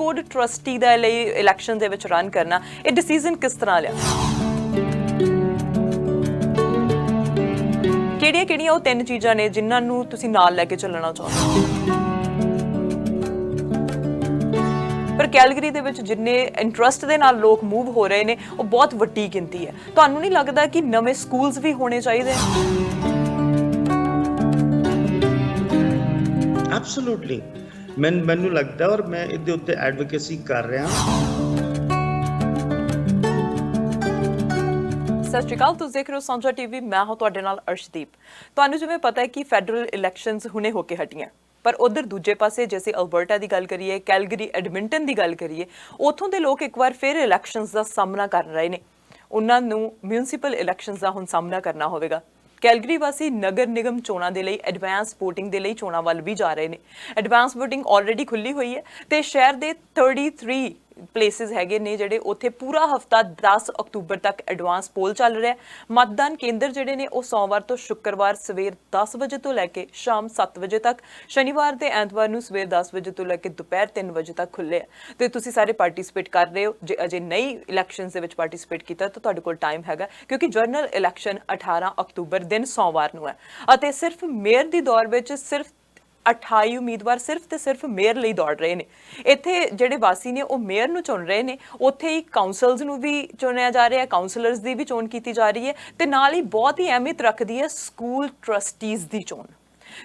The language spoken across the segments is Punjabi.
बोर्ड ट्रस्टी दे लई इलैक्शन दे विच रन करना ये डिसीजन किस तरह लिया? किहड़ियां-किहड़ियां वो 3 चीज़ां ने जिन्हां नूं तुसीं नाल लैके चलना चाहुंदे? पर कैलगरी ਦੇ ਵਿੱਚ ਜਿੰਨੇ ਇੰਟਰਸਟ ਦੇ ਨਾਲ ਲੋਕ ਮੂਵ ਹੋ ਰਹੇ ਨੇ ਉਹ ਬਹੁਤ ਵੱਡੀ ਗਿਣਤੀ ਹੈ। ਤੁਹਾਨੂੰ ਨਹੀਂ ਲੱਗਦਾ ਕਿ ਨਵੇਂ ਸਕੂਲਸ ਵੀ ਹੋਣੇ ਚਾਹੀਦੇ? ਐਬਸੋਲੂਟਲੀ ਮੈਨੂੰ ਲੱਗਦਾ ਔਰ ਮੈਂ ਇਹਦੇ ਉੱਤੇ ਐਡਵੋਕੇਸੀ ਕਰ ਰਿਹਾ। ਸਤਿ ਸ਼੍ਰੀ ਅਕਾਲ, ਤੁਸੀਂ ਦੇਖ ਰਹੇ ਹੋ ਸਾਂਝਾ ਟੀਵੀ, ਮੈਂ ਹਾਂ ਤੁਹਾਡੇ ਨਾਲ ਅਰਸ਼ਦੀਪ। ਤੁਹਾਨੂੰ ਜਿਵੇਂ ਪਤਾ ਹੈ ਕਿ ਫੈਡਰਲ ਇਲੈਕਸ਼ਨਸ ਹੁਣੇ ਹੋ ਕੇ ਹਟੀਆਂ, पर उधर दूजे पासे जैसे अल्बर्टा की गल करिए, कैलगरी एडमिंटन की गल करिए, उतों के लोग एक बार फिर इलैक्शनस का सामना कर रहे हैं। उन्होंने म्यूनसिपल इलैक्शनस का हुण सामना करना होगा। कैलगरी वासी नगर निगम चोणां दे लई एडवांस वोटिंग दे लई चोणां वल भी जा रहे हैं। एडवांस वोटिंग ऑलरेडी खुली हुई है तो शहर के 33 प्लेसिस हैगे ने जिहड़े उत्थे पूरा हफ्ता 10 अक्तूबर तक एडवांस पोल चल रहा है। मतदान केंद्र जिहड़े ने वो सोमवार तो शुक्रवार सवेर 10 बजे तो लैके शाम 7 बजे तक, शनिवार ते ऐतवार नूं सवेर 10 बजे तो लैके दोपहर 3 बजे तक खुले है। तो तुसीं सारे पार्टिसिपेट कर रहे हो। जे अजे नहीं इलैक्शनस दे विच पार्टिसिपेट कीता तो तुहाडे कोल टाइम हैगा, क्योंकि जनरल इलैक्शन 18 अक्तूबर दिन सोमवार नूं है अते सिर्फ मेयर दी दौर विच सिर्फ 28 उम्मीदवार सिर्फ तो सिर्फ मेयर ਲਈ दौड़ रहे हैं। ਇੱਥੇ ਜਿਹੜੇ ਵਾਸੀ ਨੇ ਉਹ ਮੇयर ਨੂੰ ਚੁਣ ਰਹੇ ਨੇ, ਉੱਥੇ ਹੀ ਕਾਉਂਸਲਸ ਨੂੰ ਵੀ ਚੁਣਿਆ ਜਾ ਰਿਹਾ ਹੈ, ਕਾਉਂਸਲਰਸ ਦੀ ਵੀ ਚੋਣ ਕੀਤੀ ਜਾ ਰਹੀ ਹੈ ਤੇ ਨਾਲ ਹੀ ਬਹੁਤ ਹੀ ਅਹਿਮੀਅਤ ਰੱਖਦੀ ਹੈ ਸਕੂਲ ਟਰਸਟੀਜ਼ ਦੀ ਚੋਣ।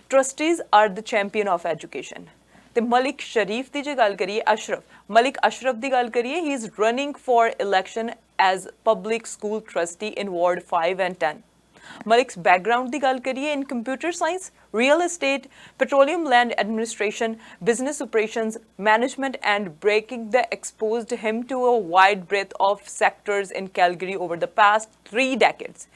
Trustees are the champion of education. ਤੇ ਮਲਿਕ ਸ਼ਰੀਫ ਦੀ ਜੇ ਗੱਲ ਕਰੀਏ, ਮਲਿਕ ਅਸ਼ਰਫ ਦੀ ਗੱਲ ਕਰੀਏ, he is running for election as public school trustee in ward 5 and 10। Malik's background की गल करिए, in computer science, real estate, petroleum land administration, business operations, management and breaking the exposed him to a wide breadth of sectors in Calgary over the past 3 decades.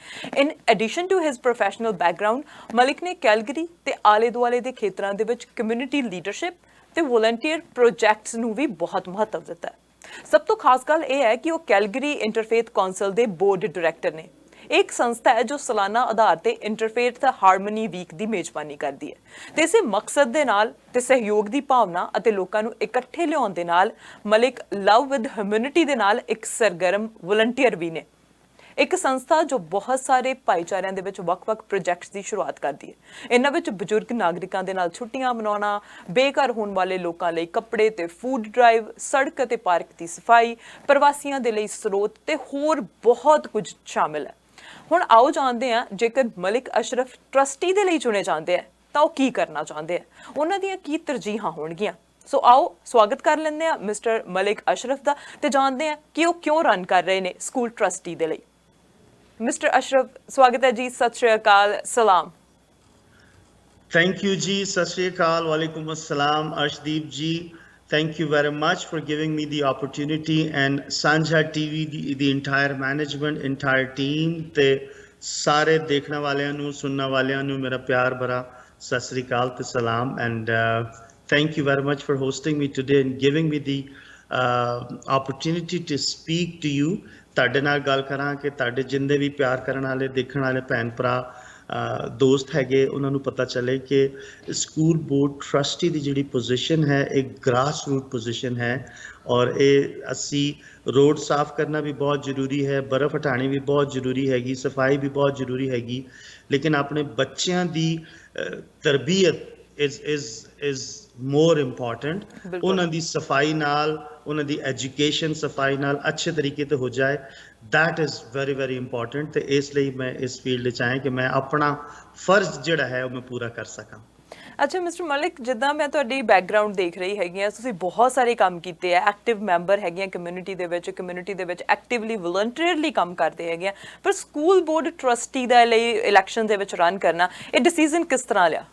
In addition to his professional background, Malik ने कैलगरी ते आले दुआले दे खेतरां दे विच कम्यूनिटी लीडरशिप ते वॉलंटियर प्रोजैक्ट्स नूं भी बहुत महत्व दिता है। सब तो खास गल यह है कि वो कैलगरी इंटरफेथ कौंसल दे बोर्ड डायरैक्टर ने। एक संस्था है जो सालाना आधार ते इंटरफेथ हारमोनी वीक की मेजबानी करती है। तो इस मकसद दे नाल ते सहयोग की भावना अते लोकां नूं इकट्ठे लियाउण दे नाल मलिक लव विद ह्यूमैनिटी दे नाल एक सरगर्म वॉलंटियर भी ने। एक संस्था जो बहुत सारे भाईचारिਆਂ ਦੇ ਵਿੱਚ ਵੱਖ-ਵੱਖ प्रोजैक्ट्स की शुरुआत करती है। इन्हां ਵਿੱਚ बजुर्ग नागरिकां दे नाल छुट्टियां मनाउणा, बेघर होण वाले लोकां ਲਈ कपड़े ते फूड ड्राइव, सड़क ते पार्क की सफाई, प्रवासियों के लिए स्रोत ते होर बहुत कुछ शामिल है। ਹੁਣ ਆਓ ਜਾਣਦੇ ਹਾਂ, ਜੇਕਰ ਮਲਿਕ ਅਸ਼ਰਫ ਟਰਸਟੀ ਦੇ ਲਈ ਚੁਣੇ ਜਾਂਦੇ ਆ ਤਾਂ ਉਹ ਕੀ ਕਰਨਾ ਚਾਹੁੰਦੇ ਆ, ਉਹਨਾਂ ਦੀਆਂ ਕੀ ਤਰਜੀਹਾਂ ਹੋਣਗੀਆਂ। ਸੋ ਆਓ ਸਵਾਗਤ ਕਰ ਲੈਂਦੇ ਆ ਮਿਸਟਰ ਮਲਿਕ ਅਸ਼ਰਫ ਦਾ ਤੇ ਜਾਣਦੇ ਆ ਕਿ ਉਹ ਕਿਉਂ ਰਨ ਕਰ ਰਹੇ ਨੇ ਸਕੂਲ ਟਰਸਟੀ ਦੇ ਲਈ। ਮਿਸਟਰ ਅਸ਼ਰਫ, ਸਵਾਗਤ ਹੈ ਜੀ, ਸਤਿ ਸ਼੍ਰੀ ਅਕਾਲ, ਸਲਾਮ। ਥੈਂਕ ਯੂ ਜੀ, ਸਤਿ ਸ਼੍ਰੀ ਅਕਾਲ, ਵਾਲੇਕੁਮ अस्सलाम अर्शदीप जी। Thank you very much for giving me the opportunity, and Sanjha TV, the entire management, entire team, te sare dekhne waliyan nu, sunna waliyan nu mera pyar bhara sat sri akal te salam, and thank you very much for hosting me today and giving me the opportunity to speak to you। ਤੁਹਾਡੇ ਨਾਲ ਗੱਲ ਕਰਾਂ ਕਿ ਤੁਹਾਡੇ ਜਿੰਦੇ ਵੀ ਪਿਆਰ ਕਰਨ ਵਾਲੇ ਦੇਖਣ ਵਾਲੇ ਭੈਣ ਭਰਾ ਦੋਸਤ ਹੈਗੇ ਉਹਨਾਂ ਨੂੰ ਪਤਾ ਚੱਲੇ ਕਿ ਸਕੂਲ ਬੋਰਡ ਟਰਸਟੀ ਦੀ ਜਿਹੜੀ ਪੋਜੀਸ਼ਨ ਹੈ ਇੱਕ ਗ੍ਰਾਸ ਰੂਟ ਪੋਜੀਸ਼ਨ ਹੈ, ਔਰ ਇਹ ਅਸੀਂ ਰੋਡ ਸਾਫ਼ ਕਰਨਾ ਵੀ ਬਹੁਤ ਜ਼ਰੂਰੀ ਹੈ, ਬਰਫ਼ ਹਟਾਉਣੀ ਵੀ ਬਹੁਤ ਜ਼ਰੂਰੀ ਹੈਗੀ, ਸਫਾਈ ਵੀ ਬਹੁਤ ਜ਼ਰੂਰੀ ਹੈਗੀ, ਲੇਕਿਨ ਆਪਣੇ ਬੱਚਿਆਂ ਦੀ ਤਰਬੀਅਤ is more important। ਉਹਨਾਂ ਦੀ ਸਫਾਈ ਨਾਲ, ਉਹਨਾਂ ਦੀ ਐਜੂਕੇਸ਼ਨ ਸਫਾਈ ਨਾਲ ਅੱਛੇ ਤਰੀਕੇ ਤੇ ਹੋ ਜਾਏ, that is very very important। ਤੇ ਇਸ ਲਈ ਮੈਂ ਇਸ ਫੀਲਡ 'ਚ ਆਇਆ ਕਿ ਮੈਂ ਆਪਣਾ ਫਰਜ਼ ਜਿਹੜਾ ਹੈ ਉਹ ਮੈਂ ਪੂਰਾ ਕਰ ਸਕਾਂ। ਅੱਛਾ ਮਿਸਟਰ ਮਲਿਕ, ਜਿੱਦਾਂ ਮੈਂ ਤੁਹਾਡੀ ਬੈਕਗਰਾਊਂਡ ਦੇਖ ਰਹੀ ਹੈਗੀ ਆ, ਤੁਸੀਂ ਬਹੁਤ ਸਾਰੇ ਕੰਮ ਕੀਤੇ ਆ, ਐਕਟਿਵ ਮੈਂਬਰ ਹੈਗੇ ਆ ਕਮਿਊਨਿਟੀ ਦੇ ਵਿੱਚ ਐਕਟਿਵਲੀ ਵਲੰਟੀਅਰਲੀ ਕੰਮ ਕਰਦੇ ਹੈਗੇ ਆ, ਪਰ ਸਕੂਲ ਬੋਰਡ ਟਰਸਟੀ ਦੇ ਲਈ ਇਲੈਕਸ਼ਨ ਦੇ ਵਿੱਚ ਰਨ ਕਰਨਾ, ਇਹ ਡਿਸੀਜਨ ਕਿਸ ਤਰ੍ਹਾਂ ਲਿਆ?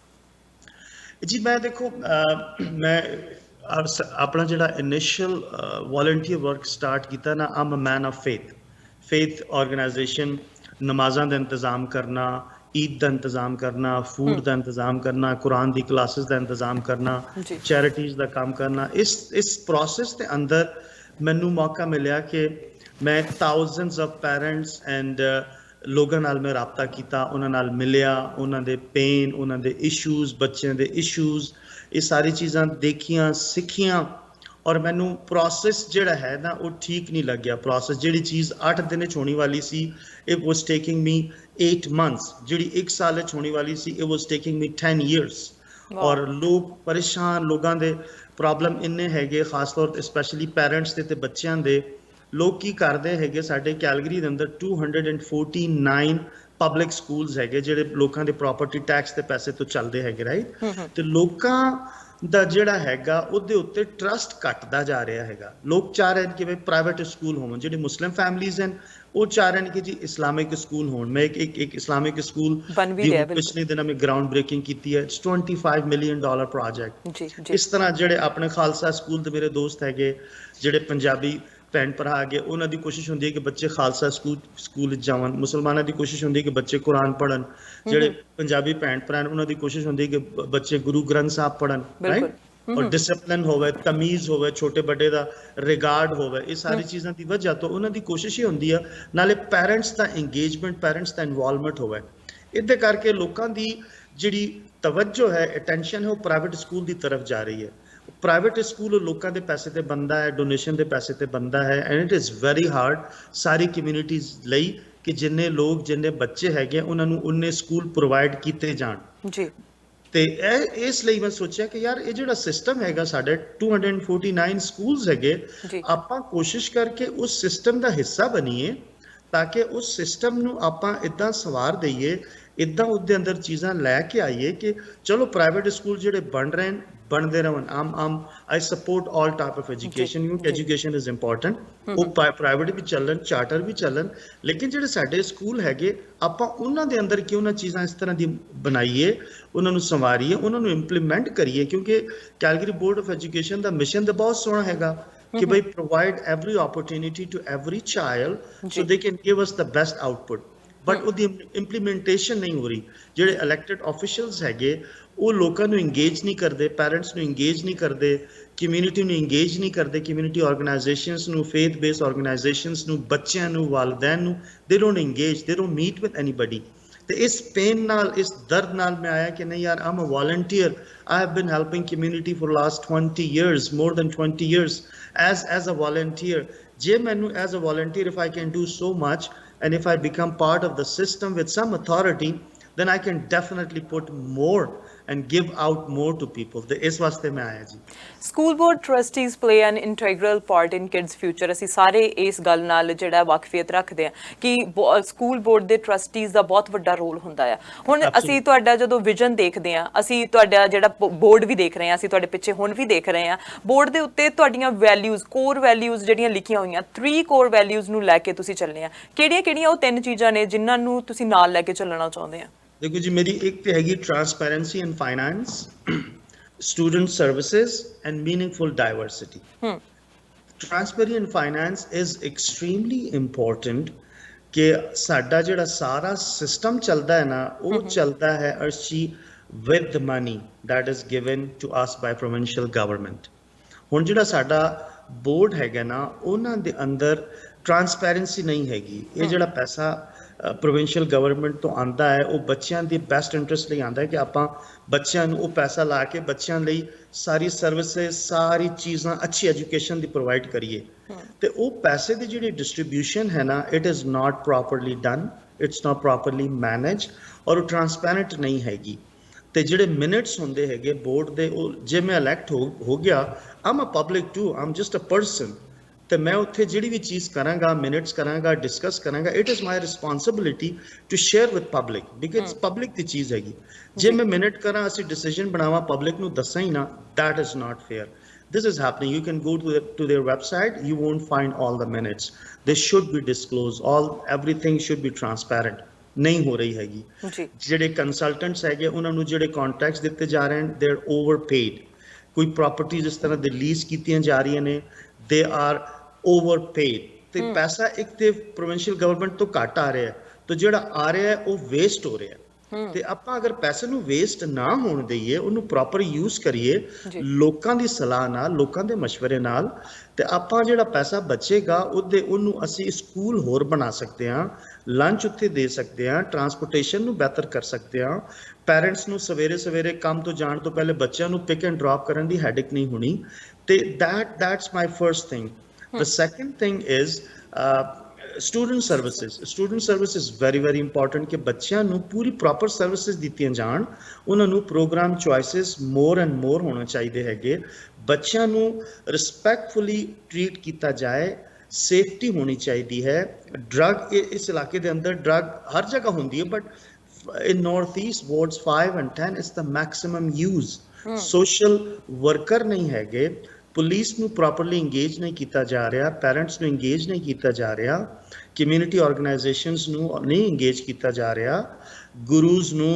ਜੀ ਮੈਂ ਦੇਖੋ, ਮੈਂ ਆਪਣਾ ਜਿਹੜਾ ਇਨੀਸ਼ੀਅਲ ਵॉलंटियर ਵਰਕ ਸਟਾਰਟ ਕੀਤਾ ਨਾ, ਆਮ ਅ ਮੈਨ ਆਫ ਫੇਥ ਆਰਗੇਨਾਈਜੇਸ਼ਨ, ਨਮਾਜ਼ਾਂ ਦਾ ਇੰਤਜ਼ਾਮ ਕਰਨਾ, ईद का इंतजाम करना, फूड का इंतजाम करना, कुरान की क्लासेस का इंतजाम करना, चैरिटीज़ का काम करना, इस प्रोसेस के अंदर मैनू मौका मिला कि मैं थाउजेंड्स ऑफ पेरेंट्स एंड लोगों नाल मैं राबता किया, उन्हां नाल मिलिया, उन्हां दे पेन, उन्हां दे इशूज़, बच्चों दे इशूज़, ये सारी चीज़ां देखियां, सिखियां, ਔਰ ਮੈਨੂੰ ਪ੍ਰੋਸੈਸ ਜਿਹੜਾ ਹੈ ਨਾ ਉਹ ਠੀਕ ਨਹੀਂ ਲੱਗਿਆ ਪ੍ਰੋਸੈਸ ਜਿਹੜੀ ਚੀਜ਼ 8 ਦਿਨ ਚ ਹੋਣੀ ਵਾਲੀ ਸੀ it was taking me 8 months ਜਿਹੜੀ 1 ਸਾਲ ਚ ਹੋਣੀ ਵਾਲੀ ਸੀ it was taking me 10 years ਔਰ ਲੋਕ ਪਰੇਸ਼ਾਨ ਲੋਕਾਂ ਦੇ ਪ੍ਰੋਬਲਮ ਇੰਨੇ ਹੈਗੇ ਖਾਸ ਤੌਰ ਤੇ ਸਪੈਸ਼ਲੀ ਪੈਰੈਂਟਸ ਦੇ ਤੇ ਬੱਚਿਆਂ ਦੇ ਲੋਕ ਕੀ ਕਰਦੇ ਹੈਗੇ ਸਾਡੇ ਕੈਲਗਰੀ ਦੇ ਅੰਦਰ 249 ਪਬਲਿਕ ਸਕੂਲਸ ਹੈਗੇ ਜਿਹੜੇ ਲੋਕਾਂ ਦੇ ਪ੍ਰਾਪਰਟੀ ਟੈਕਸ ਦੇ ਪੈਸੇ ਤੋਂ ਚੱਲਦੇ ਹੈਗੇ ਰਾਈਟ ਤੇ ਲੋਕਾਂ ਦਾ ਜਿਹੜਾ ਹੈਗਾ ਉਹਦੇ ਉੱਤੇ ਟਰਸਟ ਘਟਦਾ ਜਾ ਰਿਹਾ ਹੈਗਾ ਲੋਕ ਚਾਹ ਰਹੇ ਨੇ ਕਿ ਵੀ ਪ੍ਰਾਈਵੇਟ ਸਕੂਲ ਹੋਣ ਜਿਹੜੇ ਮੁਸਲਿਮ ਫੈਮਲੀਜ਼ ਹਨ ਉਹ ਚਾਹ ਰਹੇ ਨੇ ਕਿ ਜੀ ਇਸਲਾਮਿਕ ਸਕੂਲ ਹੋਣ ਮੈਂ ਇੱਕ ਇਸਲਾਮਿਕ ਸਕੂਲ ਪਿਛਲੇ ਦਿਨਾਂ ਮੈਂ ਗਰਾਊਂਡ ਬ੍ਰੇਕਿੰਗ ਕੀਤੀ ਹੈ ਇਟਸ $25 million ਪ੍ਰੋਜੈਕਟ ਇਸ ਤਰ੍ਹਾਂ ਜਿਹੜੇ ਆਪਣੇ ਖਾਲਸਾ ਸਕੂਲ ਦੇ ਮੇਰੇ ਦੋਸਤ ਹੈਗੇ ਜਿਹੜੇ ਪੰਜਾਬੀ ਭੈਣ ਭਰਾ ਆ ਗਏ ਉਹਨਾਂ ਦੀ ਕੋਸ਼ਿਸ਼ ਹੁੰਦੀ ਹੈ ਕਿ ਬੱਚੇ ਖਾਲਸਾ ਸਕੂਲ ਵਿੱਚ ਜਾਵਣ ਮੁਸਲਮਾਨਾਂ ਦੀ ਕੋਸ਼ਿਸ਼ ਹੁੰਦੀ ਹੈ ਕਿ ਬੱਚੇ ਕੁਰਾਨ ਪੜ੍ਹਨ ਜਿਹੜੇ ਪੰਜਾਬੀ ਭੈਣ ਭਰਾ ਉਹਨਾਂ ਦੀ ਕੋਸ਼ਿਸ਼ ਹੁੰਦੀ ਹੈ ਕਿ ਬੱਚੇ ਗੁਰੂ ਗ੍ਰੰਥ ਸਾਹਿਬ ਪੜ੍ਹਨ ਰਾਈਟ ਔਰ ਡਿਸਪਲਿਨ ਹੋਵੇ ਤਮੀਜ਼ ਹੋਵੇ ਛੋਟੇ ਵੱਡੇ ਦਾ ਰਿਗਾਰਡ ਹੋਵੇ ਇਹ ਸਾਰੀ ਚੀਜ਼ਾਂ ਦੀ ਵਜ੍ਹਾ ਤੋਂ ਉਹਨਾਂ ਦੀ ਕੋਸ਼ਿਸ਼ ਹੀ ਹੁੰਦੀ ਆ ਨਾਲੇ ਪੈਰੈਂਟਸ ਦਾ ਇੰਗੇਜਮੈਂਟ ਪੈਰੈਂਟਸ ਦਾ ਇਨਵੋਲਵਮੈਂਟ ਹੋਵੇ ਇਹਦੇ ਕਰਕੇ ਲੋਕਾਂ ਦੀ ਜਿਹੜੀ ਤਵੱਜੋ ਹੈ ਅਟੈਂਸ਼ਨ ਹੈ ਉਹ ਪ੍ਰਾਈਵੇਟ ਸਕੂਲ ਦੀ ਤਰਫ ਜਾ ਰਹੀ ਹੈ ਪ੍ਰਾਈਵੇਟ ਸਕੂਲ ਲੋਕਾਂ ਦੇ ਪੈਸੇ ਤੇ ਬੰਦਾ ਹੈ ਡੋਨੇਸ਼ਨ ਦੇ ਪੈਸੇ ਤੇ ਬੰਦਾ ਹੈ and it is very hard sorry communities ਲਈ ਕਿ ਜਿੰਨੇ ਲੋਕ ਜਿੰਨੇ ਬੱਚੇ ਹੈਗੇ ਉਹਨਾਂ ਨੂੰ ਉਨੇ ਸਕੂਲ ਪ੍ਰੋਵਾਈਡ ਕੀਤੇ ਜਾਣ ਜੀ ਤੇ ਇਸ ਲਈ ਮੈਂ ਸੋਚਿਆ ਕਿ ਯਾਰ ਇਹ ਜਿਹੜਾ ਸਿਸਟਮ ਹੈਗਾ ਸਾਡੇ 249 ਸਕੂਲਸ ਹੈਗੇ ਆਪਾਂ ਕੋਸ਼ਿਸ਼ ਕਰਕੇ ਉਸ ਸਿਸਟਮ ਦਾ ਹਿੱਸਾ ਬਣੀਏ ਤਾਂ ਕਿ ਉਸ ਸਿਸਟਮ ਨੂੰ ਆਪਾਂ ਇਦਾਂ ਸਵਾਰ ਦਈਏ ਇਦਾਂ ਉਹਦੇ ਅੰਦਰ ਚੀਜ਼ਾਂ ਲੈ ਕੇ ਆਈਏ ਕਿ ਚਲੋ ਪ੍ਰਾਈਵੇਟ ਸਕੂਲ ਜਿਹੜੇ ਬਣ ਰਹੇ ਨੇ ਬਣਦੇ ਰਹਿਣ I support all type of education ਕਿਉਂਕਿ ਐਜੂਕੇਸ਼ਨ ਇਜ਼ ਇੰਪੋਰਟੈਂਟ ਉਹ ਪ੍ਰਾਈਵੇਟ ਵੀ ਚੱਲਣ ਚਾਰਟਰ ਵੀ ਚੱਲਣ ਲੇਕਿਨ ਜਿਹੜੇ ਸਾਡੇ ਸਕੂਲ ਹੈਗੇ ਆਪਾਂ ਉਹਨਾਂ ਦੇ ਅੰਦਰ ਕਿਉਂ ਨਾ ਚੀਜ਼ਾਂ ਇਸ ਤਰ੍ਹਾਂ ਦੀ ਬਣਾਈਏ ਉਹਨਾਂ ਨੂੰ ਸੰਵਾਰੀਏ ਉਹਨਾਂ ਨੂੰ ਇੰਪਲੀਮੈਂਟ ਕਰੀਏ ਕਿਉਂਕਿ ਕੈਲਗਰੀ ਬੋਰਡ ਆਫ ਐਜੂਕੇਸ਼ਨ ਦਾ ਮਿਸ਼ਨ ਤਾਂ ਬਹੁਤ ਸੋਹਣਾ ਹੈਗਾ ਕਿ ਬਈ provide every opportunity to every child so they can give us the best output but ਉਹਦੀ ਇੰਪਲੀਮੈਂਟੇਸ਼ਨ ਨਹੀਂ ਹੋ ਰਹੀ ਜਿਹੜੇ ਇਲੈਕਟਡ ਆਫੀਸ਼ੀਅਲਸ ਹੈਗੇ ਉਹ ਲੋਕਾਂ ਨੂੰ ਇੰਗੇਜ ਨਹੀਂ ਕਰਦੇ ਪੈਰੈਂਟਸ ਨੂੰ ਇੰਗੇਜ ਨਹੀਂ ਕਰਦੇ ਕਮਿਊਨਿਟੀ ਨੂੰ ਇੰਗੇਜ ਨਹੀਂ ਕਰਦੇ ਕਮਿਊਨਿਟੀ ਆਰਗੇਨਾਈਜੇਸ਼ਨਸ ਨੂੰ ਫੇਥ ਬੇਸਡ ਆਰਗੇਨਾਈਜੇਸ਼ਨਸ ਨੂੰ ਬੱਚਿਆਂ ਨੂੰ ਵਾਲਿदैन ਨੂੰ they don't engage they don't meet with anybody ਤੇ ਇਸ ਪੇਨ ਨਾਲ ਇਸ ਦਰਦ ਨਾਲ ਮੈਂ ਆਇਆ ਕਿ ਨਹੀਂ ਯਾਰ I'm a volunteer I have been helping community for last 20 years more than 20 years as a volunteer ਜੇ ਮੈਨੂੰ as a volunteer if I can do so much and if I become part of the system with some authority then I can definitely put more and give out more to people ਤੇ ਇਸ ਵਾਸਤੇ ਮੈਂ ਆਇਆ ਜੀ school board trustees play an integral part in kids future ਅਸੀਂ ਸਾਰੇ ਇਸ ਗੱਲ ਨਾਲ ਜਿਹੜਾ ਵਾਕਫੀਅਤ ਰੱਖਦੇ ਆ ਕਿ ਸਕੂਲ ਬੋਰਡ ਦੇ ਟਰਸਟੀਜ਼ ਦਾ ਬਹੁਤ ਵੱਡਾ ਰੋਲ ਹੁੰਦਾ ਆ ਹੁਣ ਅਸੀਂ ਤੁਹਾਡਾ ਜਦੋਂ ਵਿਜ਼ਨ ਦੇਖਦੇ ਆ ਅਸੀਂ ਤੁਹਾਡਾ ਜਿਹੜਾ ਬੋਰਡ ਵੀ ਦੇਖ ਰਹੇ ਆ ਅਸੀਂ ਤੁਹਾਡੇ ਪਿੱਛੇ ਹੁਣ ਵੀ ਦੇਖ ਰਹੇ ਆ ਬੋਰਡ ਦੇ ਉੱਤੇ ਤੁਹਾਡੀਆਂ ਵੈਲਿਊਜ਼ ਕੋਰ ਵੈਲਿਊਜ਼ ਜਿਹੜੀਆਂ ਲਿਖੀਆਂ ਹੋਈਆਂ 3 ਕੋਰ ਵੈਲਿਊਜ਼ ਨੂੰ ਲੈ ਕੇ ਤੁਸੀਂ ਚੱਲਨੇ ਆ ਕਿਹੜੀਆਂ ਉਹ 3 ਚੀਜ਼ਾਂ ਨੇ ਜਿਨ੍ਹਾਂ ਨੂੰ ਤੁਸੀਂ ਨਾਲ ਲੈ ਕੇ ਚੱਲਣਾ ਚਾਹੁੰਦੇ ਆ देखो जी मेरी एक तो हैगी transparency in finance student services and meaningful diversity transparency in finance is extremely important कि साडा जिहड़ा सारा सिस्टम चलता है ना वो चलता है अर्शी with the money that is given to us by provincial government हुण जिहड़ा साडा बोर्ड हैगा ना उन्हां दे अंदर ट्रांसपेरेंसी नहीं हैगी ये जिहड़ा पैसा ਪ੍ਰੋਵਿੰਸ਼ੀਅਲ ਗਵਰਨਮੈਂਟ ਤੋਂ ਆਂਦਾ ਹੈ ਉਹ ਬੱਚਿਆਂ ਦੀ ਬੈਸਟ ਇੰਟਰਸਟ ਲਈ ਆਂਦਾ ਹੈ ਕਿ ਆਪਾਂ ਬੱਚਿਆਂ ਨੂੰ ਉਹ ਪੈਸਾ ਲਾ ਕੇ ਬੱਚਿਆਂ ਲਈ ਸਾਰੀ ਸਰਵਿਸਿਜ਼ ਸਾਰੀ ਚੀਜ਼ਾਂ ਅੱਛੀ ਐਜੂਕੇਸ਼ਨ ਦੀ ਪ੍ਰੋਵਾਈਡ ਕਰੀਏ ਤੇ ਉਹ ਪੈਸੇ ਦੀ ਜਿਹੜੀ ਡਿਸਟ੍ਰੀਬਿਊਸ਼ਨ ਹੈ ਨਾ it is not properly done it's not properly manage ਔਰ ਉਹ ਟਰਾਂਸਪੇਰੈਂਟ ਨਹੀਂ ਹੈਗੀ ਤੇ ਜਿਹੜੇ ਮਿੰਟਸ ਹੁੰਦੇ ਹੈਗੇ ਬੋਰਡ ਦੇ ਉਹ ਜੇ ਮੈਂ ਇਲੈਕਟ ਹੋ ਗਿਆ I'm a public too I'm just a person ਤੇ ਮੈਂ ਉੱਥੇ ਜਿਹੜੀ ਵੀ ਚੀਜ਼ ਕਰਾਂਗਾ ਮਿੰਟਸ ਕਰਾਂਗਾ ਡਿਸਕਸ ਕਰਾਂਗਾ it is my responsibility to share with public because public ਦੀ ਚੀਜ਼ ਹੈਗੀ ਜੇ ਮੈਂ ਮਿੰਟ ਕਰਾਂ ਅਸੀਂ ਡਿਸੀਜਨ ਬਣਾਵਾਂ ਪਬਲਿਕ ਨੂੰ ਦੱਸਾਂ ਹੀ ਨਾ that is not fair this is happening you can go to their website you won't find all the minutes they should be disclosed everything should be transparent ਨਹੀਂ ਹੋ ਰਹੀ ਹੈਗੀ ਜਿਹੜੇ ਕੰਸਲਟੈਂਟਸ ਹੈਗੇ ਉਹਨਾਂ ਨੂੰ ਜਿਹੜੇ ਕੰਟਰੈਕਟਸ ਦਿੱਤੇ ਜਾ ਰਹੇ ਨੇ they are overpaid ਕੋਈ ਪ੍ਰਾਪਰਟੀ ਜਿਸ ਤਰ੍ਹਾਂ ਦੇ ਲੀਜ਼ ਕੀਤੀਆਂ ਜਾ ਰਹੀਆਂ ਨੇ they are overpaid ਤੇ ਪੈਸਾ ਇੱਕ ਤੇ ਪ੍ਰੋਵਿੰਸ਼ੀਅਲ ਗਵਰਨਮੈਂਟ ਤੋਂ ਘੱਟ ਆ ਰਿਹਾ ਹੈ ਤੇ ਜਿਹੜਾ ਆ ਰਿਹਾ ਹੈ ਉਹ ਵੇਸਟ ਹੋ ਰਿਹਾ ਹੈ ਤੇ ਆਪਾਂ ਅਗਰ ਪੈਸੇ ਨੂੰ ਵੇਸਟ ਨਾ ਹੋਣ ਦਈਏ, ਉਹਨੂੰ ਪ੍ਰੋਪਰ ਯੂਜ਼ ਕਰੀਏ ਜੀ ਲੋਕਾਂ ਦੀ ਸਲਾਹ ਨਾਲ, ਲੋਕਾਂ ਦੇ ਮਸ਼ਵਰੇ ਨਾਲ, ਤੇ ਆਪਾਂ ਜਿਹੜਾ ਪੈਸਾ ਬਚੇਗਾ ਉਹਨੂੰ ਅਸੀਂ ਸਕੂਲ ਹੋਰ ਬਣਾ ਸਕਦੇ ਹਾਂ, ਲੰਚ ਉੱਥੇ ਦੇ ਸਕਦੇ ਹਾਂ, ਟਰਾਂਸਪੋਰਟੇਸ਼ਨ ਨੂੰ ਬਿਹਤਰ ਕਰ ਸਕਦੇ ਹਾਂ, ਪੈਰੈਂਟਸ ਨੂੰ ਸਵੇਰੇ ਸਵੇਰੇ ਕੰਮ ਤੋਂ ਜਾਣ ਤੋਂ ਪਹਿਲੇ ਬੱਚਿਆਂ ਨੂੰ ਪਿਕ ਐਂਡ ਡ੍ਰੌਪ ਕਰਨ ਦੀ ਹੈਡਿਕ ਨਹੀਂ ਹੋਣੀ। ਤੇ that's my first thing. The second thing is student service is very important ਕਿ ਬੱਚਿਆਂ ਨੂੰ ਪੂਰੀ ਪ੍ਰੋਪਰ ਸਰਵਿਸਿਜ਼ ਦਿੱਤੀਆਂ ਜਾਣ, ਉਹਨਾਂ ਨੂੰ programme choices more and more ਹੋਣਾ ਚਾਹੀਦੇ ਹੈਗੇ, ਬੱਚਿਆਂ ਨੂੰ ਰਿਸਪੈਕਟਫੁਲੀ ਟਰੀਟ ਕੀਤਾ ਜਾਏ, ਸੇਫਟੀ ਹੋਣੀ ਚਾਹੀਦੀ ਹੈ। ਡਰਗ ਇਸ ਇਲਾਕੇ ਦੇ ਅੰਦਰ ਡਰਗ ਹਰ ਜਗ੍ਹਾ ਹੁੰਦੀ ਹੈ, but in northeast wards 5 and 10 is the maximum use. social worker ਨਹੀਂ ਹੈਗੇ, ਪੁਲਿਸ ਨੂੰ ਪ੍ਰੋਪਰਲੀ ਇੰਗੇਜ ਨਹੀਂ ਕੀਤਾ ਜਾ ਰਿਹਾ, ਪੈਰੈਂਟਸ ਨੂੰ ਇੰਗੇਜ ਨਹੀਂ ਕੀਤਾ ਜਾ ਰਿਹਾ, ਕਮਿਊਨਿਟੀ ਆਰਗੇਨਾਈਜੇਸ਼ਨਸ ਨੂੰ ਨਹੀਂ ਇੰਗੇਜ ਕੀਤਾ ਜਾ ਰਿਹਾ, ਗੁਰੂਜ਼ ਨੂੰ,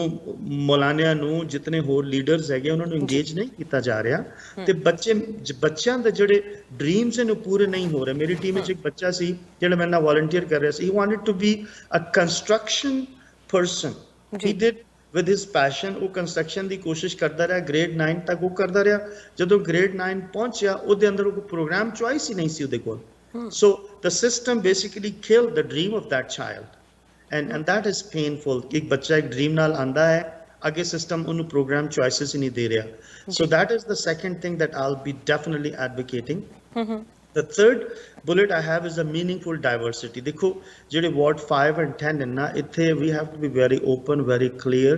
ਮੌਲਾਨਿਆਂ ਨੂੰ, ਜਿਤਨੇ ਹੋਰ ਲੀਡਰਸ ਹੈਗੇ ਉਹਨਾਂ ਨੂੰ ਇੰਗੇਜ ਨਹੀਂ ਕੀਤਾ ਜਾ ਰਿਹਾ, ਤੇ ਬੱਚਿਆਂ ਦੇ ਜਿਹੜੇ ਡ੍ਰੀਮਸ ਨੇ ਪੂਰੇ ਨਹੀਂ ਹੋ ਰਹੇ। ਮੇਰੀ ਟੀਮ ਵਿੱਚ ਇੱਕ ਬੱਚਾ ਸੀ ਜਿਹੜਾ ਮੇਰੇ ਨਾਲ ਵਾਲੰਟੀਅਰ ਕਰ ਰਿਹਾ ਸੀ, he wanted to be a construction person, he did with his passion, ਉਹ ਕੰਸਟਰਕਸ਼ਨ ਦੀ ਕੋਸ਼ਿਸ਼ ਕਰਦਾ ਰਿਹਾ, ਗ੍ਰੇਡ 9 ਤੱਕ ਉਹ ਕਰਦਾ ਰਿਹਾ। ਜਦੋਂ ਗ੍ਰੇਡ 9 ਪਹੁੰਚਿਆ, ਉਹਦੇ ਅੰਦਰ ਕੋਈ ਪ੍ਰੋਗਰਾਮ ਚੁਆਇਸ ਹੀ ਨਹੀਂ ਸੀ ਉਹਦੇ ਕੋਲ। So the system basically killed the dream of that child, and that is painful ਕਿ ਇੱਕ ਬੱਚਾ ਇੱਕ ਡ੍ਰੀਮ ਨਾਲ ਆਂਦਾ ਹੈ, ਅੱਗੇ ਸਿਸਟਮ ਉਹਨੂੰ ਪ੍ਰੋਗਰਾਮ ਚੁਆਇਸਿਸ ਹੀ ਨਹੀਂ ਦੇ ਰਿਹਾ। So that is the second thing that I'll be definitely advocating. The third bullet I have is a meaningful diversity. देखो ਜਿਹੜੇ ward 5 and 10 ਹੈ ਨਾ, ਇੱਥੇ we have to be very open, very clear.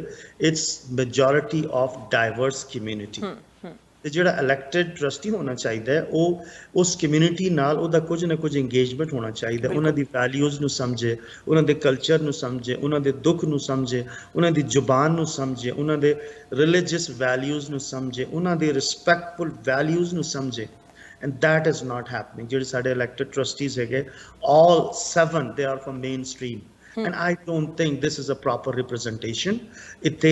It's majority of diverse community. ਤੇ ਜਿਹੜਾ elected trustee ਹੋਣਾ ਚਾਹੀਦਾ ਹੈ, ਉਹ ਉਸ community ਨਾਲ ਉਹਦਾ ਕੁਝ ਨਾ ਕੁਝ engagement ਹੋਣਾ ਚਾਹੀਦਾ, ਉਹਨਾਂ ਦੀ values ਨੂੰ ਸਮਝੇ, ਉਹਨਾਂ ਦੇ culture ਨੂੰ ਸਮਝੇ, ਉਹਨਾਂ ਦੇ ਦੁੱਖ ਨੂੰ ਸਮਝੇ, ਉਹਨਾਂ ਦੀ ਜ਼ੁਬਾਨ ਨੂੰ ਸਮਝੇ, ਉਹਨਾਂ ਦੇ religious values ਨੂੰ ਸਮਝੇ, ਉਹਨਾਂ ਦੇ respectful values ਨੂੰ ਸਮਝੇ। And that is not happening. ਜਿਹੜੇ ਸਾਡੇ elected trustees ਹੈਗੇ, all 7 they are from mainstream. And I don't think this is a proper representation. ਇੱਥੇ